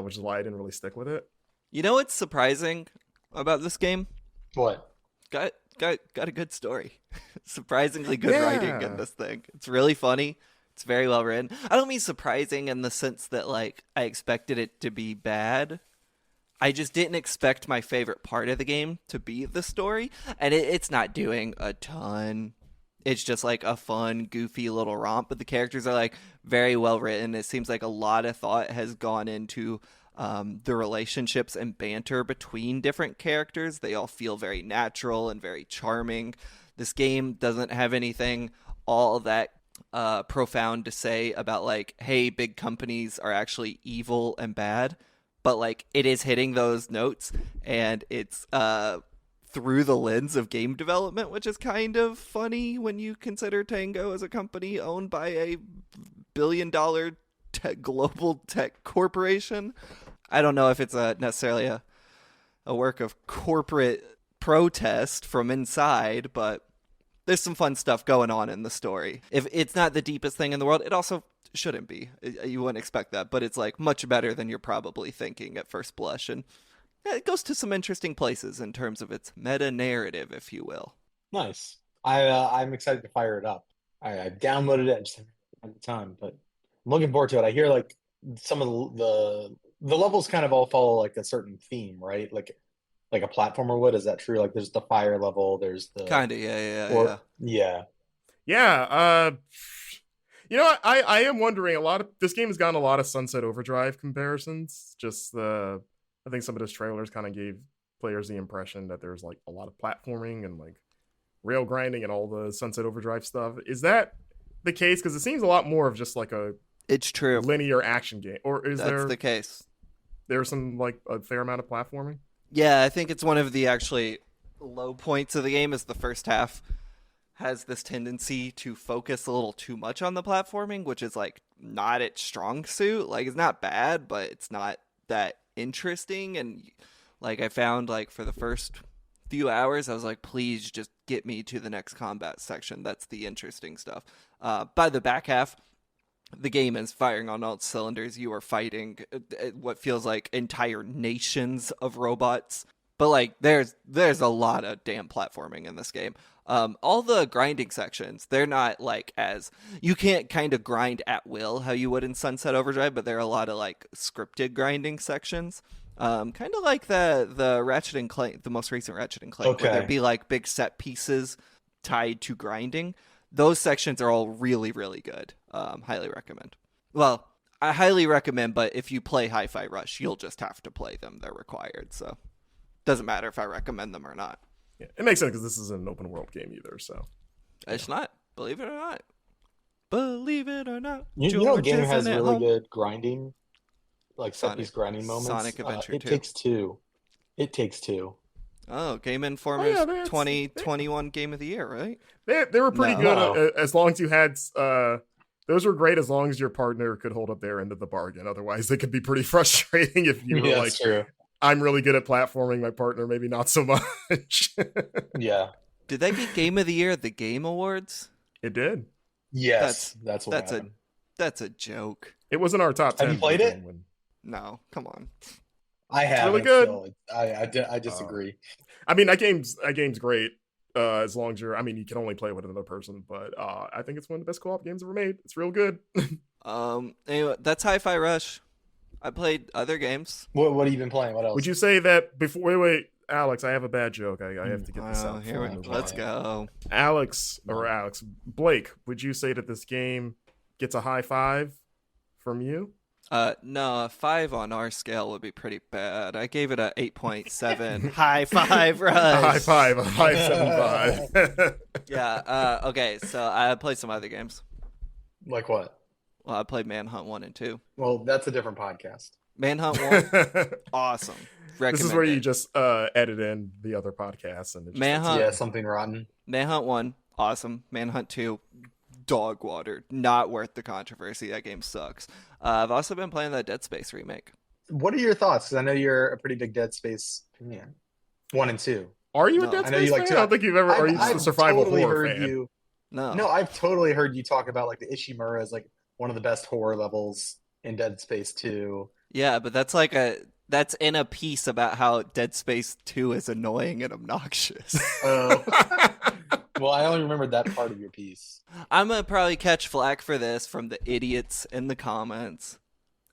Speaker 3: which is why I didn't really stick with it.
Speaker 2: You know what's surprising about this game?
Speaker 1: What?
Speaker 2: Got a good story. Surprisingly good writing in this thing. It's really funny. It's very well written. I don't mean surprising in the sense that, like, I expected it to be bad. I just didn't expect my favorite part of the game to be the story. And it's not doing a ton. It's just, like, a fun, goofy little romp. But the characters are, like, very well written. It seems like a lot of thought has gone into the relationships and banter between different characters. They all feel very natural and very charming. This game doesn't have anything all that profound to say about, like, hey, big companies are actually evil and bad, but, like, it is hitting those notes, and it's through the lens of game development, which is kind of funny when you consider Tango as a company owned by a billion-dollar global tech corporation. I don't know if it's necessarily a work of corporate protest from inside, but there's some fun stuff going on in the story. If it's not the deepest thing in the world, it also shouldn't be. You wouldn't expect that, but it's, like, much better than you're probably thinking at first blush. And it goes to some interesting places in terms of its meta-narrative, if you will.
Speaker 1: Nice. I'm excited to fire it up. I've downloaded it. I just haven't had the time, but I'm looking forward to it. I hear, like, some of the levels kind of all follow, like, a certain theme, right? Like a platformer would. Is that true? Like, there's the fire level, there's the
Speaker 2: kind of, yeah.
Speaker 3: Yeah. I am wondering, this game has gotten a lot of Sunset Overdrive comparisons. Just I think some of those trailers kind of gave players the impression that there's, like, a lot of platforming and, like, rail grinding and all the Sunset Overdrive stuff. Is that the case? Because it seems a lot more of just like
Speaker 2: it's true
Speaker 3: linear action game. Or
Speaker 2: that's the case?
Speaker 3: There's some, like, a fair amount of platforming.
Speaker 2: Yeah, I think it's one of the actually low points of the game is the first half has this tendency to focus a little too much on the platforming, which is, like, not its strong suit. Like, it's not bad, but it's not that interesting. And, like, I found, like, for the first few hours, I was like, please just get me to the next combat section. That's the interesting stuff. By the back half, the game is firing on all cylinders. You are fighting what feels like entire nations of robots. But, like, there's a lot of damn platforming in this game. All the grinding sections, they're not, like, as... You can't kind of grind at will how you would in Sunset Overdrive, but there are a lot of, like, scripted grinding sections. Kind of like the Ratchet and Clank, the most recent Ratchet and Clank, where there'd be, like, big set pieces tied to grinding. Those sections are all really, really good. Highly recommend. Well, I highly recommend, but if you play Hi-Fi Rush, you'll just have to play them. They're required, so doesn't matter if I recommend them or not.
Speaker 3: Yeah, it makes sense because this isn't an open world game either. So
Speaker 2: It's not. Believe it or not. Believe it or not.
Speaker 1: You know, a game
Speaker 2: George
Speaker 1: has
Speaker 2: isn't at
Speaker 1: really
Speaker 2: home.
Speaker 1: good grinding, like set
Speaker 2: Sonic-
Speaker 1: piece grinding moments.
Speaker 2: Sonic Adventure
Speaker 1: It
Speaker 2: 2.
Speaker 1: Takes Two. It Takes Two.
Speaker 2: Oh, Game Informer's
Speaker 3: yeah, that's-
Speaker 2: 2021 Game of the Year, right?
Speaker 3: they were pretty
Speaker 2: No.
Speaker 3: good
Speaker 1: No.
Speaker 3: as long as you had. Those were great as long as your partner could hold up their end of the bargain. Otherwise, they could be pretty frustrating if you were
Speaker 1: Yeah,
Speaker 3: like,
Speaker 1: that's true.
Speaker 3: "I'm really good at platforming, my partner maybe not so much."
Speaker 1: Yeah.
Speaker 2: Did they get Game of the Year at the Game Awards?
Speaker 3: It did.
Speaker 1: Yes, that's what
Speaker 2: That's
Speaker 1: happened.
Speaker 2: That's a joke.
Speaker 3: It was in our top 10.
Speaker 1: Have you played it?
Speaker 2: No, come on.
Speaker 1: I have.
Speaker 3: really good.
Speaker 1: Still, I disagree.
Speaker 3: I mean, that game's great. As long as you're, I mean, you can only play with another person, but I think it's one of the best co-op games ever made. It's real good.
Speaker 2: Anyway, that's Hi-Fi Rush. I played other games.
Speaker 1: What have you been playing? What else?
Speaker 3: Would you say that before? Wait, Alex, I have a bad joke. I have to get this
Speaker 2: Oh,
Speaker 3: out.
Speaker 2: here
Speaker 3: before
Speaker 2: we
Speaker 3: we move
Speaker 2: Let's
Speaker 3: on.
Speaker 2: go.
Speaker 3: Alex Blake, would you say that this game gets a high five from you?
Speaker 2: No, a 5 on our scale would be pretty bad. I gave it a 8.7. High five, Rush.
Speaker 3: A high five, a 5.75.
Speaker 2: Yeah. Okay. So I played some other games.
Speaker 1: Like what?
Speaker 2: Well, I played Manhunt 1 and 2.
Speaker 1: Well, that's a different podcast.
Speaker 2: Manhunt 1, awesome.
Speaker 3: This is where
Speaker 2: Recommend
Speaker 3: you
Speaker 2: it.
Speaker 3: just edit in the other podcasts and it just
Speaker 2: Manhunt.
Speaker 1: Yeah, something rotten.
Speaker 2: Manhunt 1, awesome. Manhunt 2, dog water. Not worth the controversy. That game sucks. I've also been playing that Dead Space remake.
Speaker 1: What are your thoughts? Because I know you're a pretty big Dead Space fan. 1 and 2.
Speaker 3: Are you a
Speaker 2: No,
Speaker 3: Dead
Speaker 1: I know
Speaker 3: Space
Speaker 1: you like
Speaker 3: fan?
Speaker 1: to-
Speaker 3: I don't think you've ever. Are you just a
Speaker 1: I've
Speaker 3: survival
Speaker 1: totally
Speaker 3: horror
Speaker 1: heard
Speaker 3: fan?
Speaker 1: you.
Speaker 2: No.
Speaker 1: No, I've totally heard you talk about like the Ishimura as like one of the best horror levels in Dead Space 2.
Speaker 2: Yeah, but that's in a piece about how Dead Space 2 is annoying and obnoxious.
Speaker 1: Oh. Well, I only remembered that part of your piece.
Speaker 2: I'm gonna probably catch flack for this from the idiots in the comments.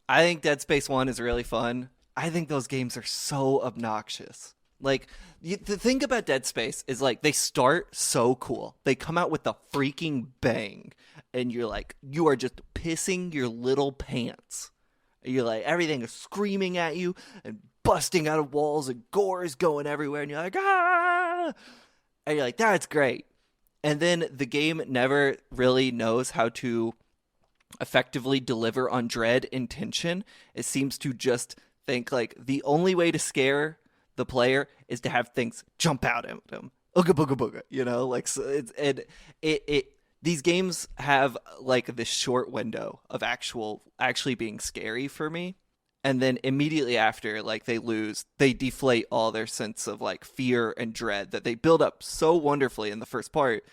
Speaker 2: I think Dead Space 1 is really fun. I think those games are so obnoxious. Like, the thing about Dead Space is, like, they start so cool. They come out with a freaking bang. And you're like, you are just pissing your little pants. You're like, everything is screaming at you and busting out of walls and gore is going everywhere. And you're like, ah! And you're like, that's great. And then the game never really knows how to effectively deliver on dread and tension. It seems to just think like the only way to scare the player is to have things jump out at them. Ooga booga booga, you know, like so it these games have like this short window of actually being scary for me. And then immediately after, like they deflate all their sense of like fear and dread that they build up so wonderfully in the first part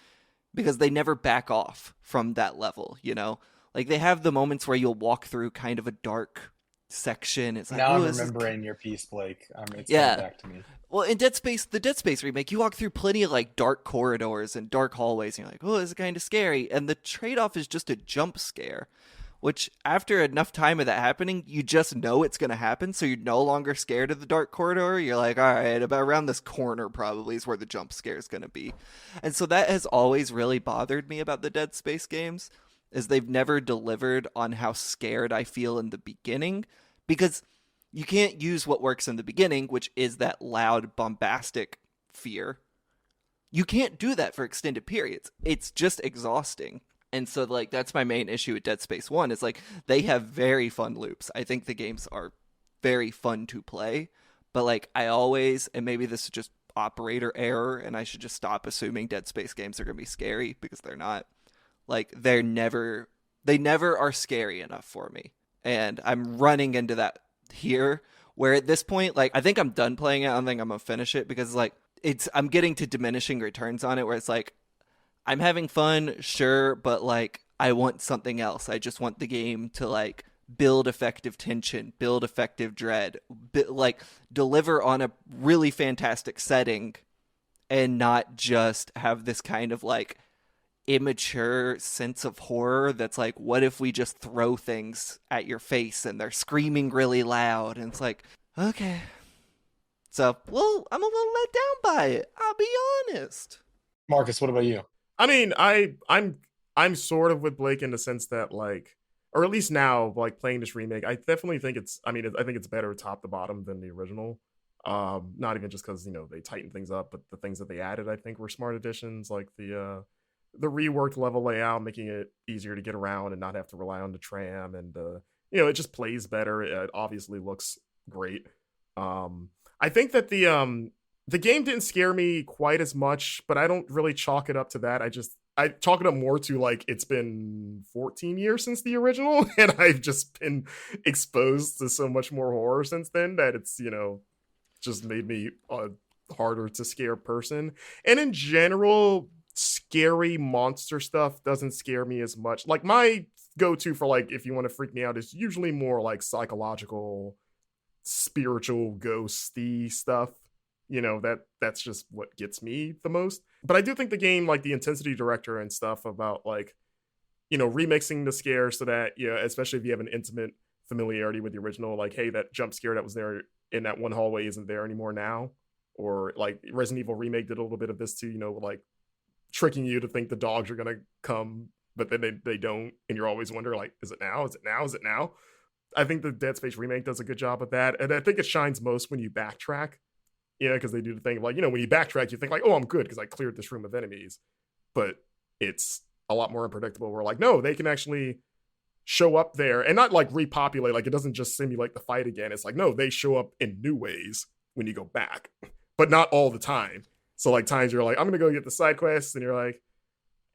Speaker 2: because they never back off from that level, you know? Like they have the moments where you'll walk through kind of a dark section. It's like,
Speaker 1: Now I'm
Speaker 2: "Ooh, this is
Speaker 1: remembering your piece, Blake. It's
Speaker 2: Yeah.
Speaker 1: coming back to me.
Speaker 2: Well, in the Dead Space remake, you walk through plenty of like dark corridors and dark hallways, and you're like, oh, this is kind of scary. And the trade-off is just a jump scare, which after enough time of that happening, you just know it's going to happen, so you're no longer scared of the dark corridor. You're like, all right, about around this corner probably is where the jump scare is going to be. And so that has always really bothered me about the Dead Space games, is they've never delivered on how scared I feel in the beginning, because you can't use what works in the beginning, which is that loud, bombastic fear. You can't do that for extended periods. It's just exhausting. And so, like, that's my main issue with Dead Space 1, is, like, they have very fun loops. I think the games are very fun to play. But, like, I always, and maybe this is just operator error, and I should just stop assuming Dead Space games are going to be scary, because they're not. Like, they never are scary enough for me. And I'm running into that here, where at this point, like, I think I'm done playing it. I don't think I'm gonna finish it because like I'm getting to diminishing returns on it, where it's like I'm having fun, sure, but like I want something else. I just want the game to like build effective tension, build effective dread, like deliver on a really fantastic setting, and not just have this kind of like immature sense of horror that's like, what if we just throw things at your face and they're screaming really loud? And it's like, okay. So, well, I'm a little let down by it, I'll be honest.
Speaker 1: Marcus, what about you?
Speaker 3: I mean, I'm sort of with Blake in the sense that like, or at least now, like playing this remake, I definitely think it's. I mean, I think it's better top to bottom than the original. Not even just because they tightened things up, but the things that they added, I think, were smart additions, like the reworked level layout, making it easier to get around and not have to rely on the tram, and it just plays better. It obviously looks great. I think that the game didn't scare me quite as much, but I don't really chalk it up to that. I chalk it up more to like it's been 14 years since the original, and I've just been exposed to so much more horror since then that it's just made me a harder to scare person. And in general, scary monster stuff doesn't scare me as much. Like my go-to for like if you want to freak me out is usually more like psychological, spiritual, ghosty stuff. That's just what gets me the most. But I do think the game, like the intensity director and stuff about like remixing the scare so that especially if you have an intimate familiarity with the original, like hey, that jump scare that was there in that one hallway isn't there anymore now. Or like Resident Evil Remake did a little bit of this too, like tricking you to think the dogs are gonna come, but then they don't, and you're always wondering like, is it now? Is it now? Is it now? I think the Dead Space remake does a good job of that, and I think it shines most when you backtrack. Because they do the thing of like, when you backtrack, you think like, oh, I'm good because I cleared this room of enemies, but it's a lot more unpredictable. We're like, no, they can actually show up there and not like repopulate. Like it doesn't just simulate the fight again. It's like, no, they show up in new ways when you go back, but not all the time. So like times you're like, I'm gonna go get the side quests, and you're like,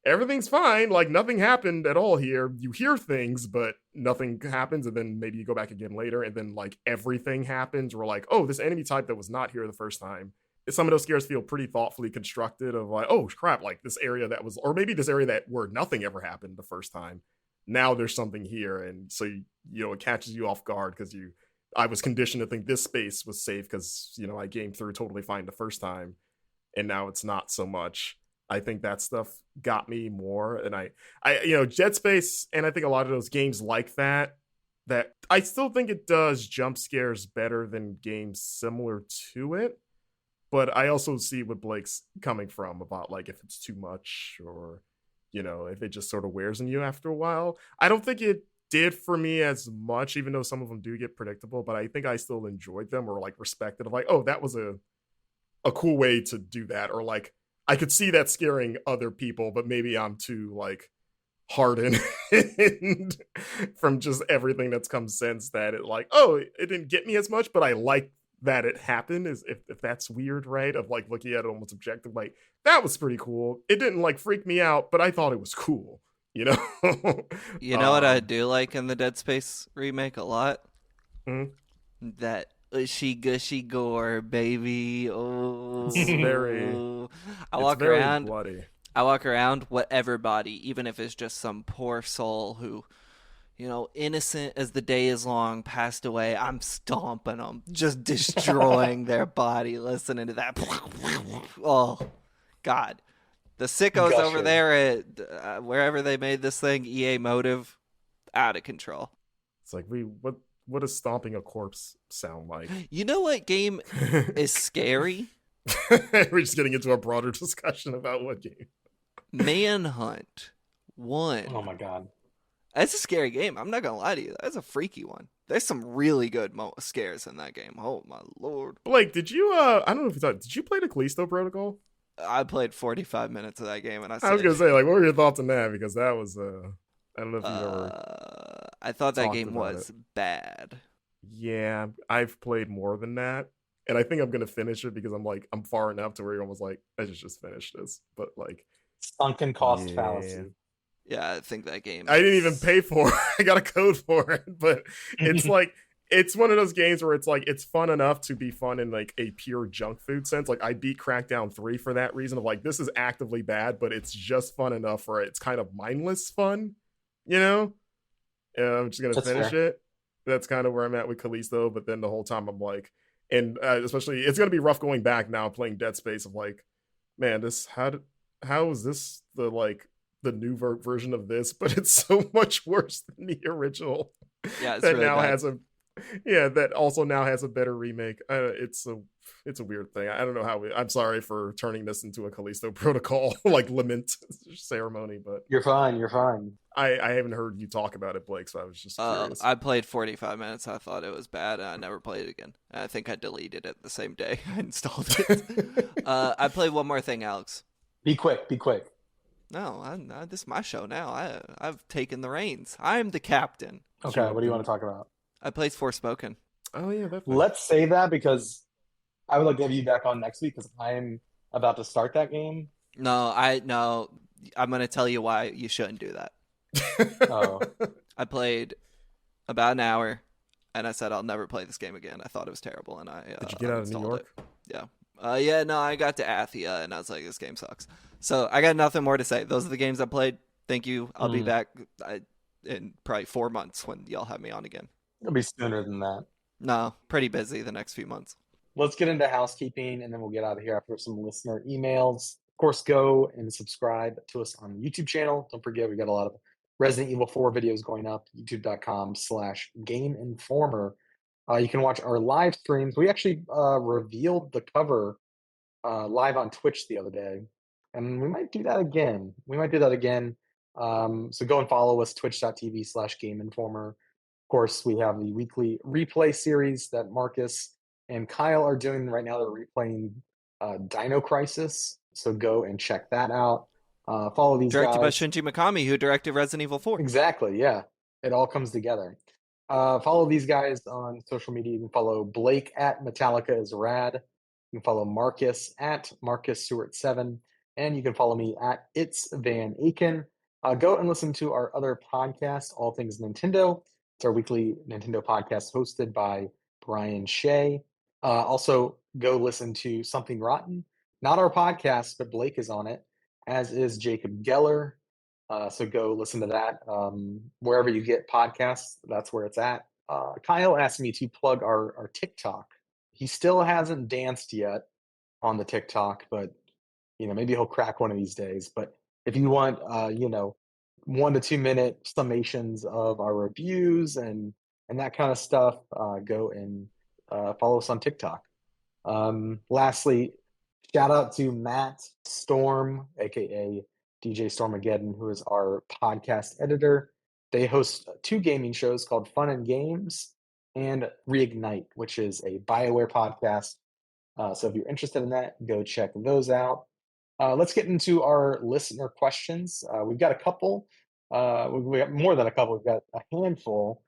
Speaker 3: everything's fine, like nothing happened at all here. You hear things, but nothing happens, and then maybe you go back again later, and then like everything happens. We're like, oh, this enemy type that was not here the first time. Some of those scares feel pretty thoughtfully constructed of like, oh crap, like this area that was, or maybe this area that where nothing ever happened the first time. Now there's something here, and so it catches you off guard because I was conditioned to think this space was safe because I gamed through totally fine the first time, and now it's not so much. I think that stuff got me more, and I Dead Space, and I think a lot of those games like that I still think it does jump scares better than games similar to it, but I also see what Blake's coming from about like if it's too much or if it just sort of wears on you after a while. I don't think it did for me as much, even though some of them do get predictable, but I think I still enjoyed them or like respected of like, oh, that was a cool way to do that, or like I could see that scaring other people, but maybe I'm too like hardened from just everything that's come since that it like, oh, it didn't get me as much, but I like that it happened. Is if that's weird, right? Of like looking at it almost objective, like that was pretty cool. It didn't like freak me out, but I thought it was cool.
Speaker 2: You know what I do like in the Dead Space remake a lot? That ushy gushy gore, baby. Oh,
Speaker 3: it's very.
Speaker 2: I walk around.
Speaker 3: Bloody.
Speaker 2: I walk around whatever body, even if it's just some poor soul who, innocent as the day is long, passed away. I'm stomping them, just destroying their body. Listening to that. Oh, God. The sickos over there at wherever they made this thing, EA Motive, out of control.
Speaker 3: It's like what does stomping a corpse sound like?
Speaker 2: You know what game is scary?
Speaker 3: We're just getting into a broader discussion about what game.
Speaker 2: Manhunt 1.
Speaker 1: Oh my God.
Speaker 2: That's a scary game. I'm not going to lie to you. That's a freaky one. There's some really good scares in that game. Oh my Lord.
Speaker 3: Blake, did you, I don't know if you thought, did you play the Callisto Protocol?
Speaker 2: I played 45 minutes of that game, and I
Speaker 3: was going to say, like, what were your thoughts on that? Because that was, I don't know if you've ever.
Speaker 2: I thought that game was bad.
Speaker 3: Yeah, I've played more than that. And I think I'm going to finish it because I'm far enough to where you're almost like, I just finished this. But like.
Speaker 1: Sunken cost fallacy.
Speaker 2: Yeah, I think that game.
Speaker 3: I didn't even pay for it. I got a code for it. But it's like. It's one of those games where it's like it's fun enough to be fun in like a pure junk food sense. Like I beat Crackdown 3 for that reason of like this is actively bad, but it's just fun enough where it's kind of mindless fun, I'm just gonna finish it. That's kind of where I'm at with Callisto. But then the whole time I'm like, and especially it's gonna be rough going back now playing Dead Space of like, man, how is this the new version of this? But it's so much worse than the original.
Speaker 2: Yeah, it's
Speaker 3: that
Speaker 2: really
Speaker 3: now
Speaker 2: bad.
Speaker 3: has Yeah, that also now has a better remake. It's a weird thing. I don't know how I'm sorry for turning this into a Callisto Protocol like lament ceremony, but
Speaker 1: You're fine. You're fine.
Speaker 3: I haven't heard you talk about it, Blake, so I was just curious.
Speaker 2: I played 45 minutes. I thought it was bad, and I never played it again. I think I deleted it the same day I installed it. I played one more thing, Alex.
Speaker 1: Be quick. Be quick.
Speaker 2: No, this is my show now. I've taken the reins. I'm the captain.
Speaker 1: Okay. What do you want to talk about?
Speaker 2: I played Forspoken.
Speaker 3: Oh yeah, that thing.
Speaker 1: Let's say that because I would like to have you back on next week because I'm about to start that game.
Speaker 2: No. I'm gonna tell you why you shouldn't do that.
Speaker 1: Oh,
Speaker 2: I played about an hour, and I said I'll never play this game again. I thought it was terrible, and I
Speaker 3: Did you get out of New
Speaker 2: uninstalled
Speaker 3: York?
Speaker 2: it. Yeah. No, I got to Athia, and I was like, this game sucks. So I got nothing more to say. Those are the games I played. Thank you. I'll be back in probably 4 months when y'all have me on again.
Speaker 1: it'll be sooner than that.
Speaker 2: No, pretty busy the next few months.
Speaker 1: Let's get into housekeeping and then we'll get out of here after some listener emails. Of course, go and subscribe to us on the YouTube channel. Don't forget, we got a lot of Resident Evil 4 videos going up, youtube.com/gameinformer. You can watch our live streams. We actually revealed the cover live on Twitch the other day, and we might do that again. So go and follow us, twitch.tv/gameinformer. Of course, we have the weekly replay series that Marcus and Kyle are doing right now. They're replaying Dino Crisis, so go and check that out. Follow these
Speaker 2: Directed by
Speaker 1: guys.
Speaker 2: Shinji Mikami, who directed Resident Evil 4.
Speaker 1: Exactly, yeah. It all comes together. Follow these guys on social media. You can follow Blake at Metallica is Rad. You can follow Marcus at Marcus Stewart7. And you can follow me at It's Van Aken. Go and listen to our other podcast, All Things Nintendo. It's our weekly Nintendo podcast hosted by Brian Shea. Also, go listen to Something Rotten. Not our podcast, but Blake is on it, as is Jacob Geller. So go listen to that. Wherever you get podcasts, that's where it's at. Kyle asked me to plug our TikTok. He still hasn't danced yet on the TikTok, but maybe he'll crack one of these days. But if you want 1 to 2 minute summations of our reviews and that kind of stuff, go and follow us on TikTok. Lastly, shout out to Matt Storm, aka DJ Stormageddon, who is our podcast editor. They host 2 gaming shows called Fun and Games and Reignite, which is a BioWare podcast. So if you're interested in that, go check those out. Let's get into our listener questions. We've got a couple. We got more than a couple. We've got a handful.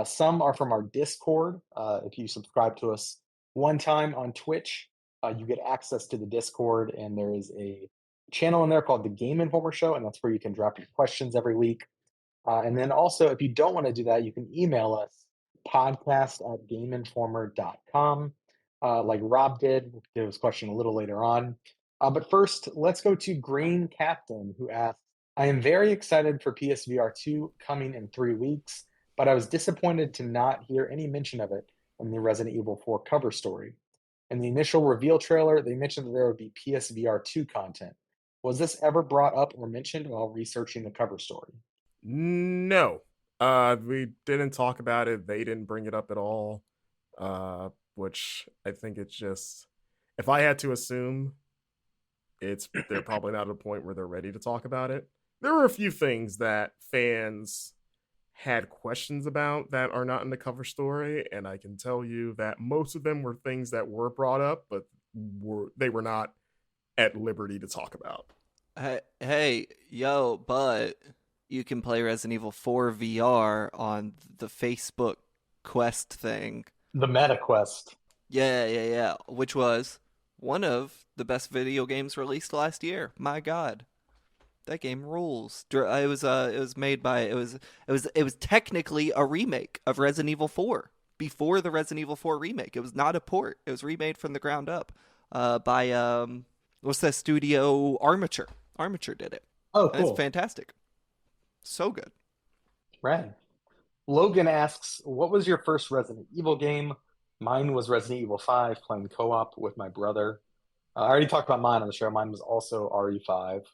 Speaker 1: Some are from our Discord. If you subscribe to us one time on Twitch, you get access to the Discord, and there is a channel in there called the Game Informer Show, and that's where you can drop your questions every week. And then also, if you don't want to do that, you can email us podcast@gameinformer.com, like Rob did. We'll get his question a little later on. But first, let's go to Green Captain, who asks, I am very excited for PSVR 2 coming in 3 weeks, but I was disappointed to not hear any mention of it in the Resident Evil 4 cover story. In the initial reveal trailer, they mentioned that there would be PSVR 2 content. Was this ever brought up or mentioned while researching the cover story?
Speaker 3: No. We didn't talk about it. They didn't bring it up at all. Which I think it's just, if I had to assume, they're probably not at a point where they're ready to talk about it. There were a few things that fans had questions about that are not in the cover story, and I can tell you that most of them were things that were brought up, but they were not at liberty to talk about.
Speaker 2: Hey, but you can play Resident Evil 4 VR on the Facebook Quest thing.
Speaker 1: The Meta Quest.
Speaker 2: Yeah. Which was one of the best video games released last year. My God, that game rules. It was made by it was technically a remake of Resident Evil 4 before the Resident Evil 4 remake. It was not a port. It was remade from the ground up by what's that studio? Armature. Armature did it.
Speaker 1: Oh,
Speaker 2: and
Speaker 1: cool.
Speaker 2: it's fantastic. So good.
Speaker 1: Right. Logan asks, what was your first Resident Evil game? Mine was Resident Evil 5, playing co-op with my brother. I already talked about mine on the show. Mine was also RE5.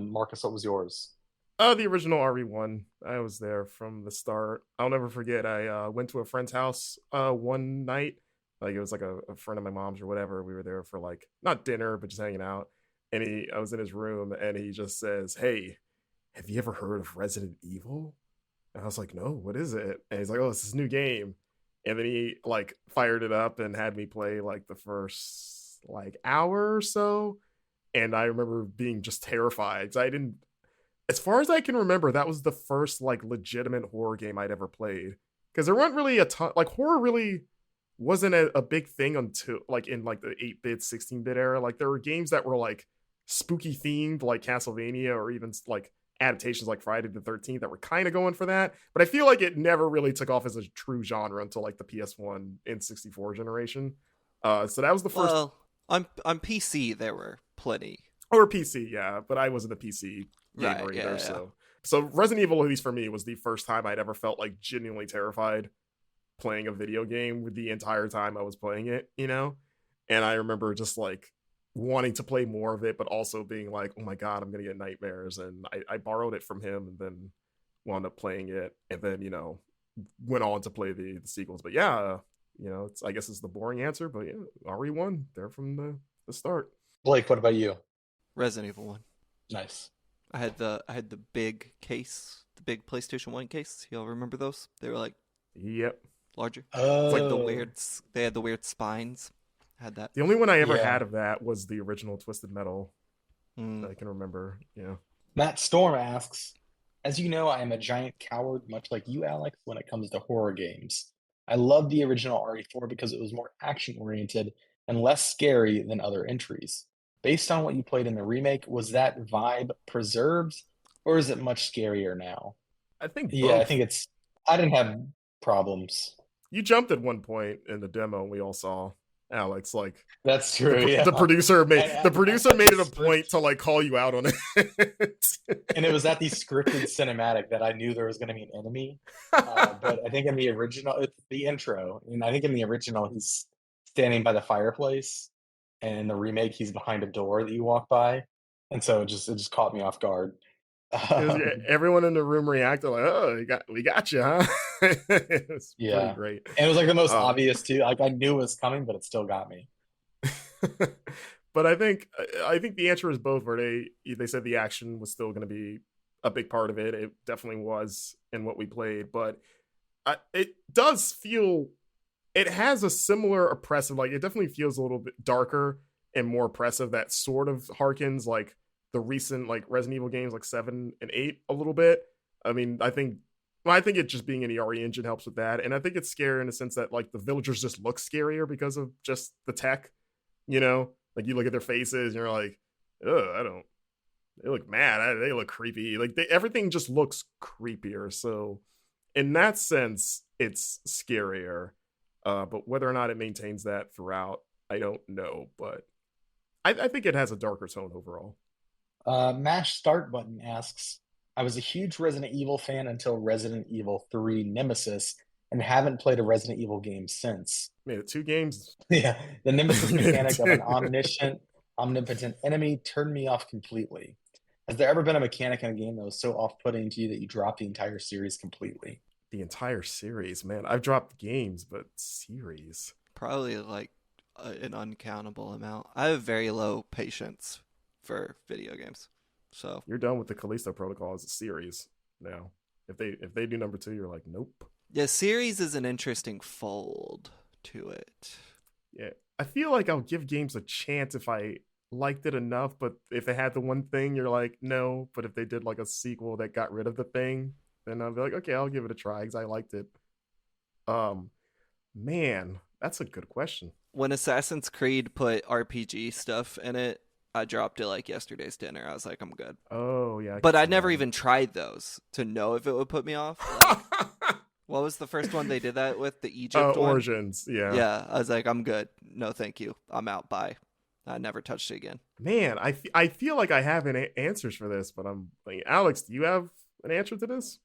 Speaker 1: Marcus, what was yours?
Speaker 3: The original RE1. I was there from the start. I'll never forget. I went to a friend's house one night. Like it was like a friend of my mom's or whatever. We were there for like not dinner, but just hanging out. And I was in his room, and he just says, "Hey, have you ever heard of Resident Evil?" And I was like, "No, what is it?" And he's like, "Oh, it's this new game." And then he like fired it up and had me play like the first like hour or so. And I remember being just terrified because I didn't, as far as I can remember, that was the first like legitimate horror game I'd ever played. Because there weren't really a ton, like horror really wasn't a big thing until like in like the 8-bit, 16-bit era. Like there were games that were like spooky themed, like Castlevania, or even like adaptations like Friday the 13th that were kind of going for that. But I feel like it never really took off as a true genre until like the PS1 and 64 generation. So that was the first.
Speaker 2: Well, on PC there were plenty.
Speaker 3: Or PC, yeah, but I wasn't a PC gamer
Speaker 2: Right,
Speaker 3: either.
Speaker 2: yeah.
Speaker 3: So Resident Evil, at least for me, was the first time I'd ever felt like genuinely terrified playing a video game with the entire time I was playing it, you know? And I remember just like wanting to play more of it, but also being like, oh my God, I'm gonna get nightmares. And I borrowed it from him and then wound up playing it, and then, went on to play the sequels. But yeah, I guess it's the boring answer, but yeah, RE1, there from the start.
Speaker 1: Blake, what about you?
Speaker 2: Resident Evil 1.
Speaker 1: Nice.
Speaker 2: I had the big case, the big PlayStation 1 case. Y'all remember those? They were like
Speaker 3: Yep.
Speaker 2: larger. It's like
Speaker 1: Oh,
Speaker 2: they had the weird spines. I had that.
Speaker 3: The only one I ever
Speaker 1: yeah.
Speaker 3: had of that was the original Twisted Metal that
Speaker 2: Mm.
Speaker 3: I can remember. Yeah.
Speaker 1: Matt Storm asks, as you know, I am a giant coward, much like you, Alex, when it comes to horror games. I love the original RE4 because it was more action-oriented and less scary than other entries. Based on what you played in the remake, was that vibe preserved, or is it much scarier now?
Speaker 3: I think
Speaker 1: Yeah, I
Speaker 3: both.
Speaker 1: think I didn't have problems.
Speaker 3: You jumped at one point in the demo we all saw, Alex. Like
Speaker 1: That's true,
Speaker 3: the
Speaker 1: yeah.
Speaker 3: producer made
Speaker 1: And
Speaker 3: the
Speaker 1: at
Speaker 3: producer made
Speaker 1: the
Speaker 3: it a point
Speaker 1: script,
Speaker 3: to like call you out on it.
Speaker 1: and it was at the scripted cinematic that I knew there was going to be an enemy. But I think in the original, it's the intro, and I think in the original he's standing by the fireplace, and in the remake he's behind a door that you walk by, and so it just caught me off guard. Um,
Speaker 3: Everyone in the room reacted like, "Oh, we got you, huh?" It was pretty
Speaker 1: yeah,
Speaker 3: great.
Speaker 1: and it was like the most
Speaker 3: Um,
Speaker 1: obvious too. Like I knew it was coming, but it still got me.
Speaker 3: but I think the answer is both. Where they said the action was still going to be a big part of it. It definitely was in what we played, but it does feel it has a similar oppressive. Like it definitely feels a little bit darker and more oppressive. That sort of harkens like the recent like Resident Evil games like 7 and 8 a little bit. I mean, I think it just being in the RE engine helps with that, and I think it's scary in the sense that like the villagers just look scarier because of just the tech. Like you look at their faces and you're like, oh, I don't. They look mad. They look creepy. Like everything just looks creepier. So in that sense, it's scarier. But whether or not it maintains that throughout, I don't know. But I think it has a darker tone overall.
Speaker 1: Mash Start Button asks, I was a huge Resident Evil fan until Resident Evil 3 Nemesis and haven't played a Resident Evil game since.
Speaker 3: Made it 2 games.
Speaker 1: Yeah, the Nemesis mechanic of an omniscient, omnipotent enemy turned me off completely. Has there ever been a mechanic in a game that was so off-putting to you that you dropped the entire series completely?
Speaker 3: The entire series, man. I've dropped games, but series.
Speaker 2: Probably like an uncountable amount. I have very low patience for video games. So,
Speaker 3: You're done with the Callisto Protocol as a series now. If they do number 2, you're like, nope.
Speaker 2: yeah, series is an interesting fold to it.
Speaker 3: Yeah, I feel like I'll give games a chance if I liked it enough, but if they had the one thing, you're like, no. But if they did like a sequel that got rid of the thing, then I'll be like, okay, I'll give it a try because I liked it. Um, Man, that's a good question.
Speaker 2: When Assassin's Creed put RPG stuff in it, I dropped it like yesterday's dinner. I was like, I'm good.
Speaker 3: Oh yeah, I can
Speaker 2: But I
Speaker 3: see
Speaker 2: never
Speaker 3: that.
Speaker 2: even tried those to know if it would put me off. Like, what was the first one they did that with? The Egypt one?
Speaker 3: Origins, yeah.
Speaker 2: Yeah, I was like, I'm good. No, thank you. I'm out. Bye. I never touched it again.
Speaker 3: Man, I feel like I have answers for this, but I'm like, Alex, do you have an answer to this?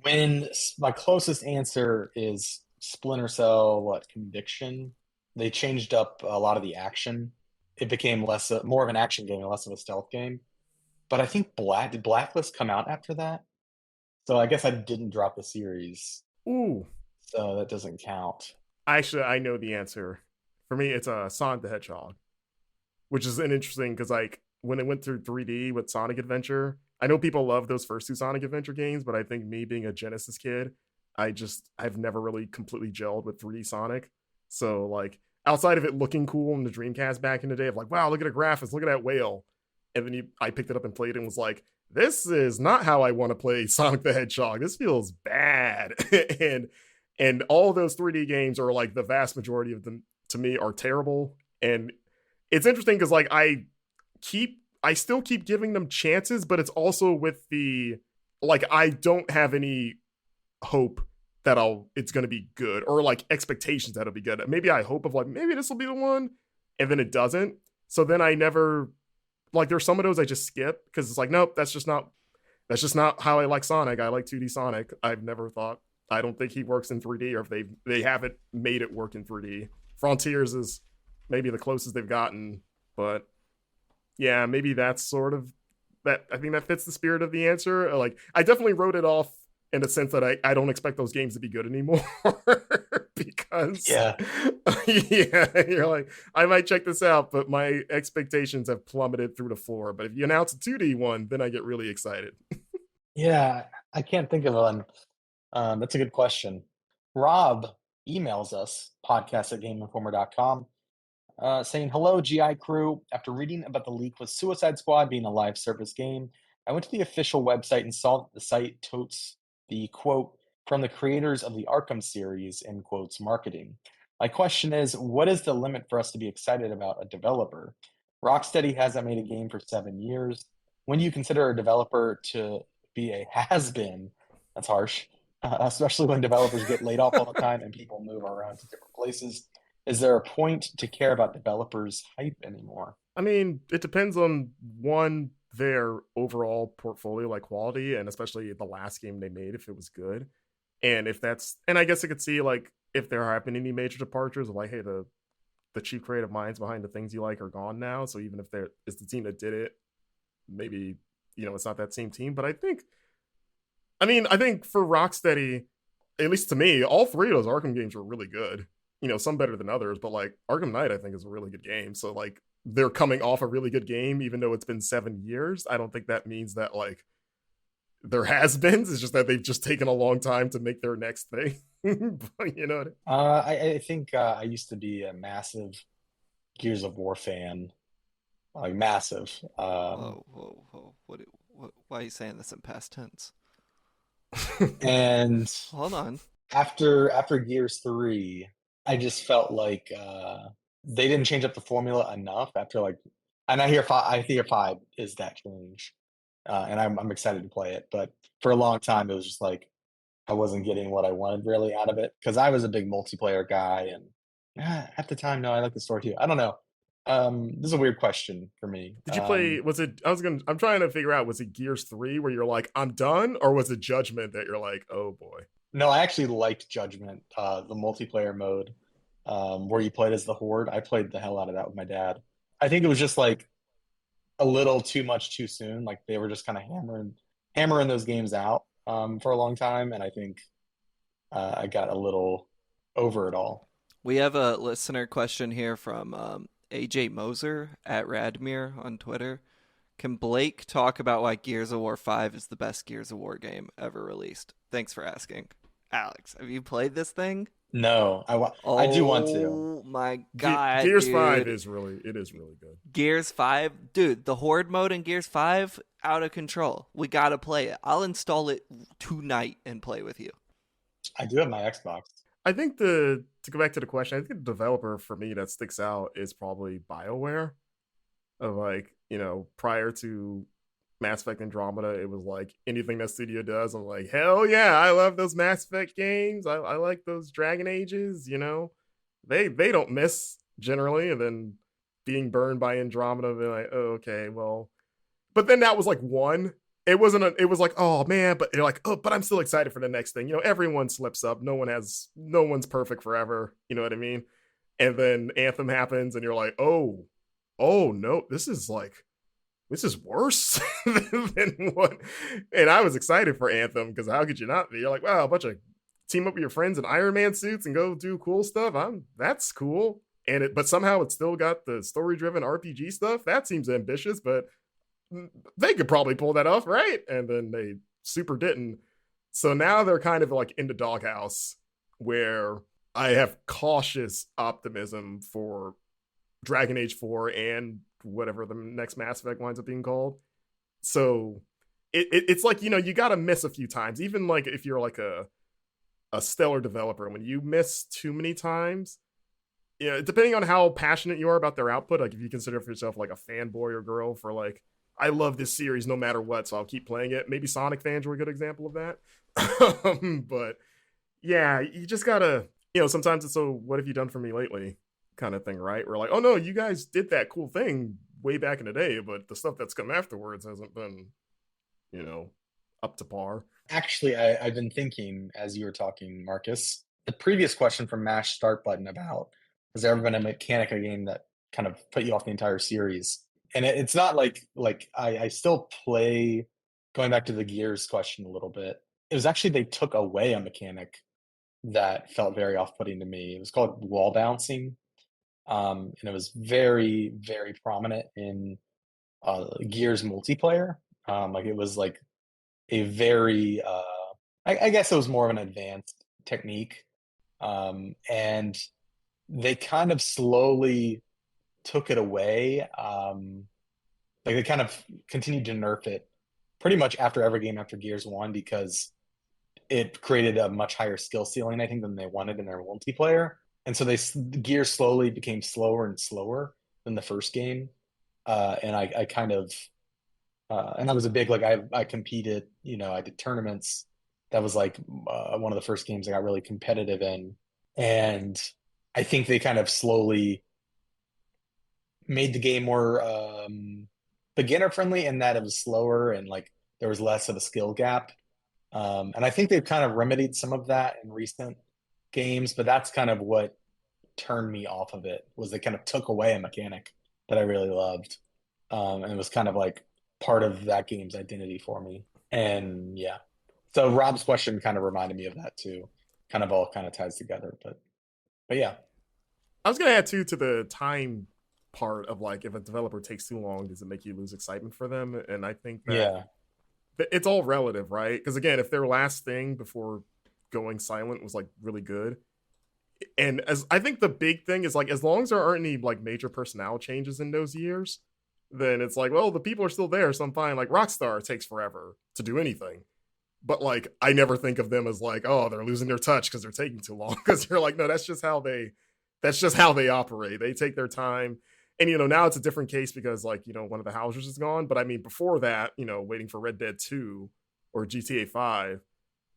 Speaker 1: When my closest answer is Splinter Cell, what, Conviction? They changed up a lot of the action. It became more of an action game and less of a stealth game. but I think did Blacklist come out after that? So I guess I didn't drop the series,
Speaker 3: Ooh,
Speaker 1: so that doesn't count.
Speaker 3: actually, I know the answer. For me, it's Sonic the Hedgehog, which is an interesting because like when it went through 3D with Sonic Adventure, I know people love those first two Sonic Adventure games, but I think me being a Genesis kid, I've never really completely gelled with 3D Sonic. So like outside of it looking cool in the Dreamcast back in the day, of like, wow, look at the graphics, look at that whale, and then I picked it up and played it and was like, this is not how I want to play Sonic the Hedgehog. This feels bad, and all those 3D games are like the vast majority of them to me are terrible. And it's interesting because like I still keep giving them chances, but it's also with the like I don't have any hope that it's gonna be good or like expectations that it'll be good. Maybe I hope of like maybe this will be the one, and then it doesn't. So then I never like there's some of those I just skip because it's like nope, that's just not how I like Sonic. I like 2D Sonic. I've never thought I don't think he works in 3D or if they haven't made it work in 3D. Frontiers is maybe the closest they've gotten, but yeah, maybe that's sort of that. I think that fits the spirit of the answer. Like, I definitely wrote it off in the sense that I don't expect those games to be good anymore because,
Speaker 1: Yeah.
Speaker 3: yeah, you're like, I might check this out, but my expectations have plummeted through the floor. But if you announce a 2D one, then I get really excited.
Speaker 1: Yeah, I can't think of one. That's a good question. Rob emails us, podcast@gameinformer.com, saying, "Hello, GI crew. After reading about the leak with Suicide Squad being a live service game, I went to the official website and saw that the site totes the quote from the creators of the Arkham series in quotes marketing. My question is, what is the limit for us to be excited about a developer? Rocksteady hasn't made a game for 7 years. When do you consider a developer to be a has-been? That's harsh, especially when developers get laid off all the time and people move around to different places. Is there a point to care about developers' hype anymore?"
Speaker 3: I mean, it depends on one their overall portfolio like quality and especially the last game they made if it was good. And if that's and I guess I could see like if there have been any major departures of like, hey, the chief creative minds behind the things you like are gone now. So even if there is the team that did it, maybe it's not that same team. But I think for Rocksteady, at least to me, all three of those Arkham games were really good. Some better than others, but like Arkham Knight, I think is a really good game. So like they're coming off a really good game, even though it's been 7 years. I don't think that means that like there has been. It's just that they've just taken a long time to make their next thing. But,
Speaker 1: I think I used to be a massive Gears of War fan, like massive.
Speaker 2: Whoa, whoa, whoa! Why are you saying this in past tense?
Speaker 1: And
Speaker 2: Hold on.
Speaker 1: after Gears 3, I just felt like they didn't change up the formula enough after like, and I hear five is that change, and I'm excited to play it. But for a long time, it was just like I wasn't getting what I wanted really out of it because I was a big multiplayer guy, and at the time, no, I like the story too. I don't know. This is a weird question for me.
Speaker 3: did you play? Was it? I'm trying to figure out. Was it Gears 3 where you're like, I'm done, or was it Judgment that you're like, oh boy?
Speaker 1: No, I actually liked Judgment, the multiplayer mode, where you played as the Horde. I played the hell out of that with my dad. I think it was just like a little too much too soon. Like they were just kind of hammering those games out for a long time, and I think I got a little over it all.
Speaker 2: We have a listener question here from AJ Moser at Radmir on Twitter. Can Blake talk about why Gears of War 5 is the best Gears of War game ever released? Thanks for asking. Alex, have you played this thing?
Speaker 1: No, I do want to.
Speaker 2: Oh my god,
Speaker 3: Gears
Speaker 2: dude.
Speaker 3: 5 is really good.
Speaker 2: Gears 5, dude, the Horde mode in Gears 5, out of control. We gotta play it. I'll install it tonight and play with you.
Speaker 1: I do have my Xbox.
Speaker 3: I think to go back to the question, I think the developer for me that sticks out is probably BioWare. Of like, prior to Mass Effect Andromeda, it was like anything that studio does, I'm like, hell yeah, I love those Mass Effect games. I like those Dragon Ages, They don't miss generally, and then being burned by Andromeda, being like, oh, okay, well. But then that was like one. It was like, oh man, but you're like, oh, but I'm still excited for the next thing. Everyone slips up. No one's perfect forever. You know what I mean? And then Anthem happens, and you're like, oh no, this is like this is worse than what. And I was excited for Anthem because how could you not be? You're like, wow, a bunch of team up with your friends in Iron Man suits and go do cool stuff. That's cool. But somehow it's still got the story driven RPG stuff. That seems ambitious, but they could probably pull that off, right? And then they super didn't. So now they're kind of like in the doghouse where I have cautious optimism for Dragon Age 4 and whatever the next Mass Effect winds up being called. So it's like, you got to miss a few times. Even like if you're like a stellar developer, when you miss too many times, depending on how passionate you are about their output, like if you consider for yourself like a fanboy or girl for like, I love this series no matter what, so I'll keep playing it. Maybe Sonic fans were a good example of that. But yeah, you just gotta, sometimes it's a what have you done for me lately kind of thing, right? We're like, oh no, you guys did that cool thing way back in the day, but the stuff that's come afterwards hasn't been, up to par.
Speaker 1: Actually, I've been thinking as you were talking, Marcus, the previous question from Mash Start Button about has there ever been a mechanic of a game that kind of put you off the entire series? And it's not like I still play. Going back to the Gears question a little bit, it was actually they took away a mechanic that felt very off-putting to me. It was called wall bouncing, and it was very, very prominent in Gears multiplayer. Like it was like a very, I guess it was more of an advanced technique, and they kind of slowly took it away. Like they kind of continued to nerf it pretty much after every game after Gears 1 because it created a much higher skill ceiling, I think, than they wanted in their multiplayer. And so Gears slowly became slower and slower than the first game. And I kind of, and I was a big, like, I competed, I did tournaments. That was like one of the first games I got really competitive in. And I think they kind of slowly made the game more beginner friendly in that it was slower and like there was less of a skill gap. And I think they've kind of remedied some of that in recent games, but that's kind of what turned me off of it was they kind of took away a mechanic that I really loved. And it was kind of like part of that game's identity for me. And yeah. So Rob's question kind of reminded me of that too. Kind of all kind of ties together. But yeah.
Speaker 3: I was gonna add too to the time part of like if a developer takes too long, does it make you lose excitement for them? And I think that
Speaker 1: Yeah.
Speaker 3: it's all relative, right? Because again, if their last thing before going silent was like really good, and as I think the big thing is like as long as there aren't any like major personnel changes in those years, then it's like, well, the people are still there, so I'm fine. Like Rockstar takes forever to do anything. But like I never think of them as like, oh, they're losing their touch because they're taking too long. Because you're like, no, that's just how they operate. They take their time. And now it's a different case because like, one of the Housers is gone. But I mean, before that, waiting for Red Dead 2 or GTA 5,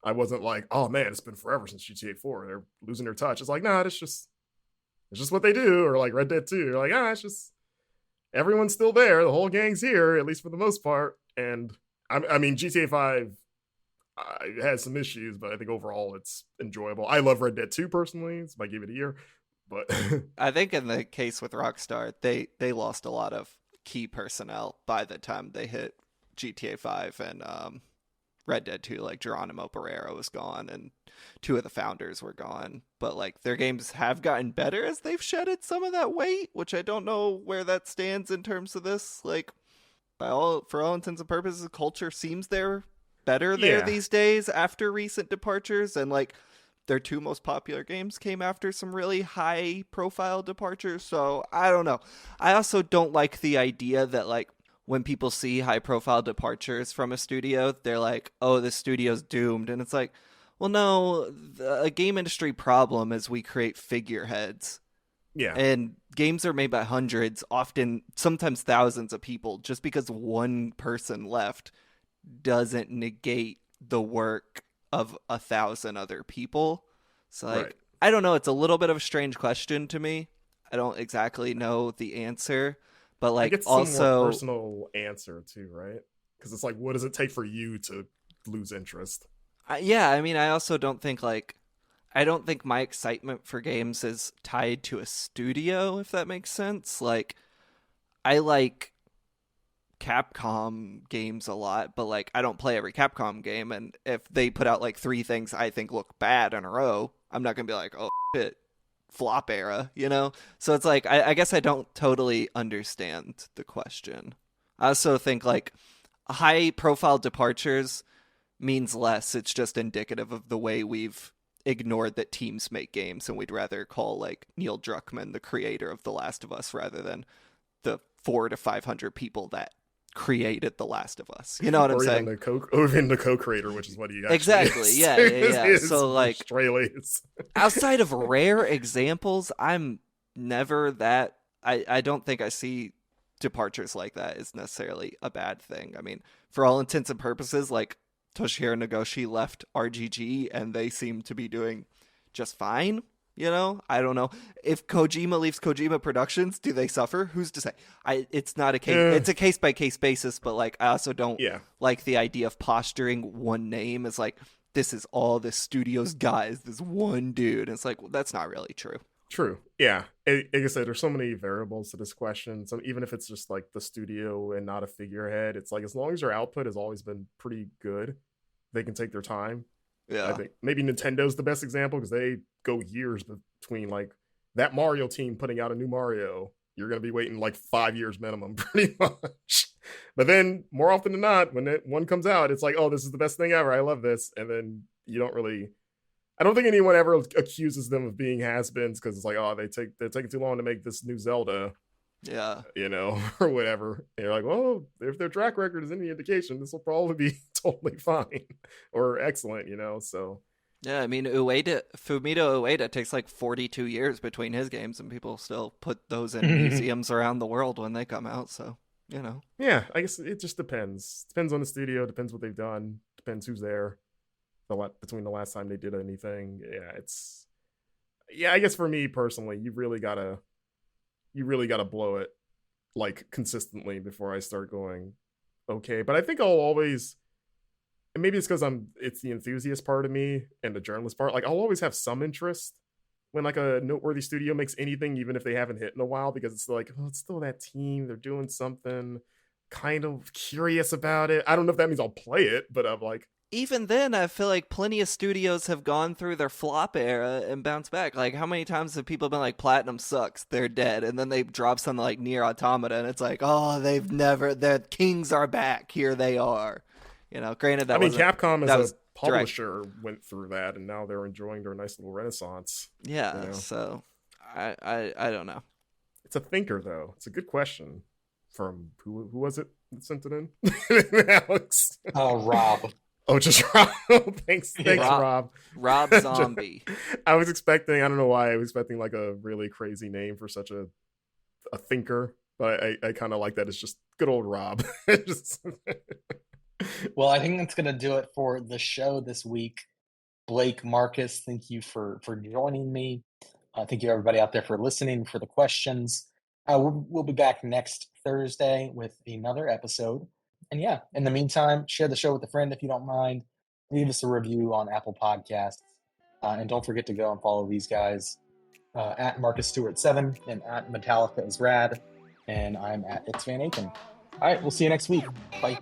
Speaker 3: I wasn't like, oh man, it's been forever since GTA 4. They're losing their touch. It's like, nah, it's just what they do. Or like Red Dead 2, you're like, it's just everyone's still there. The whole gang's here, at least for the most part. And I mean, GTA 5 it has some issues, but I think overall it's enjoyable. I love Red Dead 2 personally. It's my game of the year. But
Speaker 2: I think in the case with Rockstar, they lost a lot of key personnel by the time they hit GTA 5 and Red Dead 2. Like Geronimo Barrera was gone and two of the founders were gone. But like their games have gotten better as they've shedded some of that weight, which I don't know where that stands in terms of this. Like for all intents and purposes, culture seems they're better there these days after recent departures, and like their two most popular games came after some really high profile departures. So I don't know. I also don't like the idea that like when people see high profile departures from a studio, they're like, oh, this studio's doomed. And it's like, well, no, a game industry problem is we create figureheads.
Speaker 3: yeah.
Speaker 2: And games are made by hundreds, often sometimes thousands of people. Just because one person left doesn't negate the work of 1,000 other people. So like,
Speaker 3: Right.
Speaker 2: I don't know, it's a little bit of a strange question to me. I don't exactly know the answer, but like
Speaker 3: it's
Speaker 2: also
Speaker 3: some more personal answer too, right? Because it's like, what does it take for you to lose interest?
Speaker 2: yeah, I mean, I also don't think like I don't think my excitement for games is tied to a studio, if that makes sense. Like I like Capcom games a lot, but like I don't play every Capcom game, and if they put out like 3 things I think look bad in a row, I'm not gonna be like, oh shit, flop era, you know? So it's like I guess I don't totally understand the question. I also think like high profile departures means less. It's just indicative of the way we've ignored that teams make games, and we'd rather call like Neil Druckmann the creator of The Last of Us rather than the 400 to 500 people that created The Last of Us. You know what I'm saying?
Speaker 3: Or even the co-creator, which is what he actually
Speaker 2: exactly
Speaker 3: is.
Speaker 2: yeah. So like
Speaker 3: Australians.
Speaker 2: outside of rare examples, I'm never that I don't think I see departures like that is necessarily a bad thing. I mean, for all intents and purposes, like Toshihiro Nagoshi left RGG and they seem to be doing just fine. You know, I don't know if Kojima leaves Kojima Productions. Do they suffer? Who's to say? It's not a case. It's a case by case basis. But like, I also don't like the idea of posturing one name as like this is all the studio's got is this one dude. And it's like, well, that's not really true.
Speaker 3: True. Yeah. Like I said, there's so many variables to this question. So even if it's just like the studio and not a figurehead, it's like as long as your output has always been pretty good, they can take their time.
Speaker 2: Yeah.
Speaker 3: I think maybe Nintendo's the best example because they go years between like that Mario team putting out a new Mario. You're going to be waiting like 5 years minimum, pretty much. But then more often than not, when one comes out, it's like, oh, this is the best thing ever. I love this. And then you don't really, I don't think anyone ever accuses them of being has-beens because it's like, oh, they're taking too long to make this new Zelda.
Speaker 2: Yeah.
Speaker 3: You know, or whatever. And you're like, well, if their track record is any indication, this will probably be totally fine or excellent, you know, so.
Speaker 2: Yeah, I mean, Fumito Ueda takes like 42 years between his games, and people still put those in museums around the world when they come out, so, you know.
Speaker 3: Yeah, I guess it just depends. Depends on the studio, depends what they've done, depends who's there between the last time they did anything. Yeah, I guess for me personally, you really gotta blow it like consistently before I start going okay. But I think I'll always, and maybe it's because it's the enthusiast part of me and the journalist part, like I'll always have some interest when like a noteworthy studio makes anything, even if they haven't hit in a while, because it's like, oh, it's still that team, they're doing something, kind of curious about it. I don't know if that means I'll play it, but I'm like,
Speaker 2: even then, I feel like plenty of studios have gone through their flop era and bounced back. Like, how many times have people been like, Platinum sucks, they're dead, and then they drop something like Nier Automata, and it's like, oh, their kings are back, here they are. You know, granted,
Speaker 3: Capcom as a publisher went through that, and now they're enjoying their nice little renaissance.
Speaker 2: Yeah,
Speaker 3: you know?
Speaker 2: So I don't know.
Speaker 3: It's a thinker, though. It's a good question from who was it that sent it in? Alex.
Speaker 1: Rob.
Speaker 3: Oh, just Rob. Thanks, Rob.
Speaker 2: Rob Zombie.
Speaker 3: I was expecting, I don't know why, I was expecting like a really crazy name for such a thinker, but I kind of like that. It's just good old Rob.
Speaker 1: Well, I think that's going to do it for the show this week. Blake, Marcus, thank you for joining me. Thank you, everybody out there, for listening, for the questions. We'll be back next Thursday with another episode. And yeah, in the meantime, share the show with a friend if you don't mind. Leave us a review on Apple Podcasts. And don't forget to go and follow these guys at Marcus Stewart 7 and at Metallica is Rad. And I'm at Alex Van Aken. All right, we'll see you next week. Bye.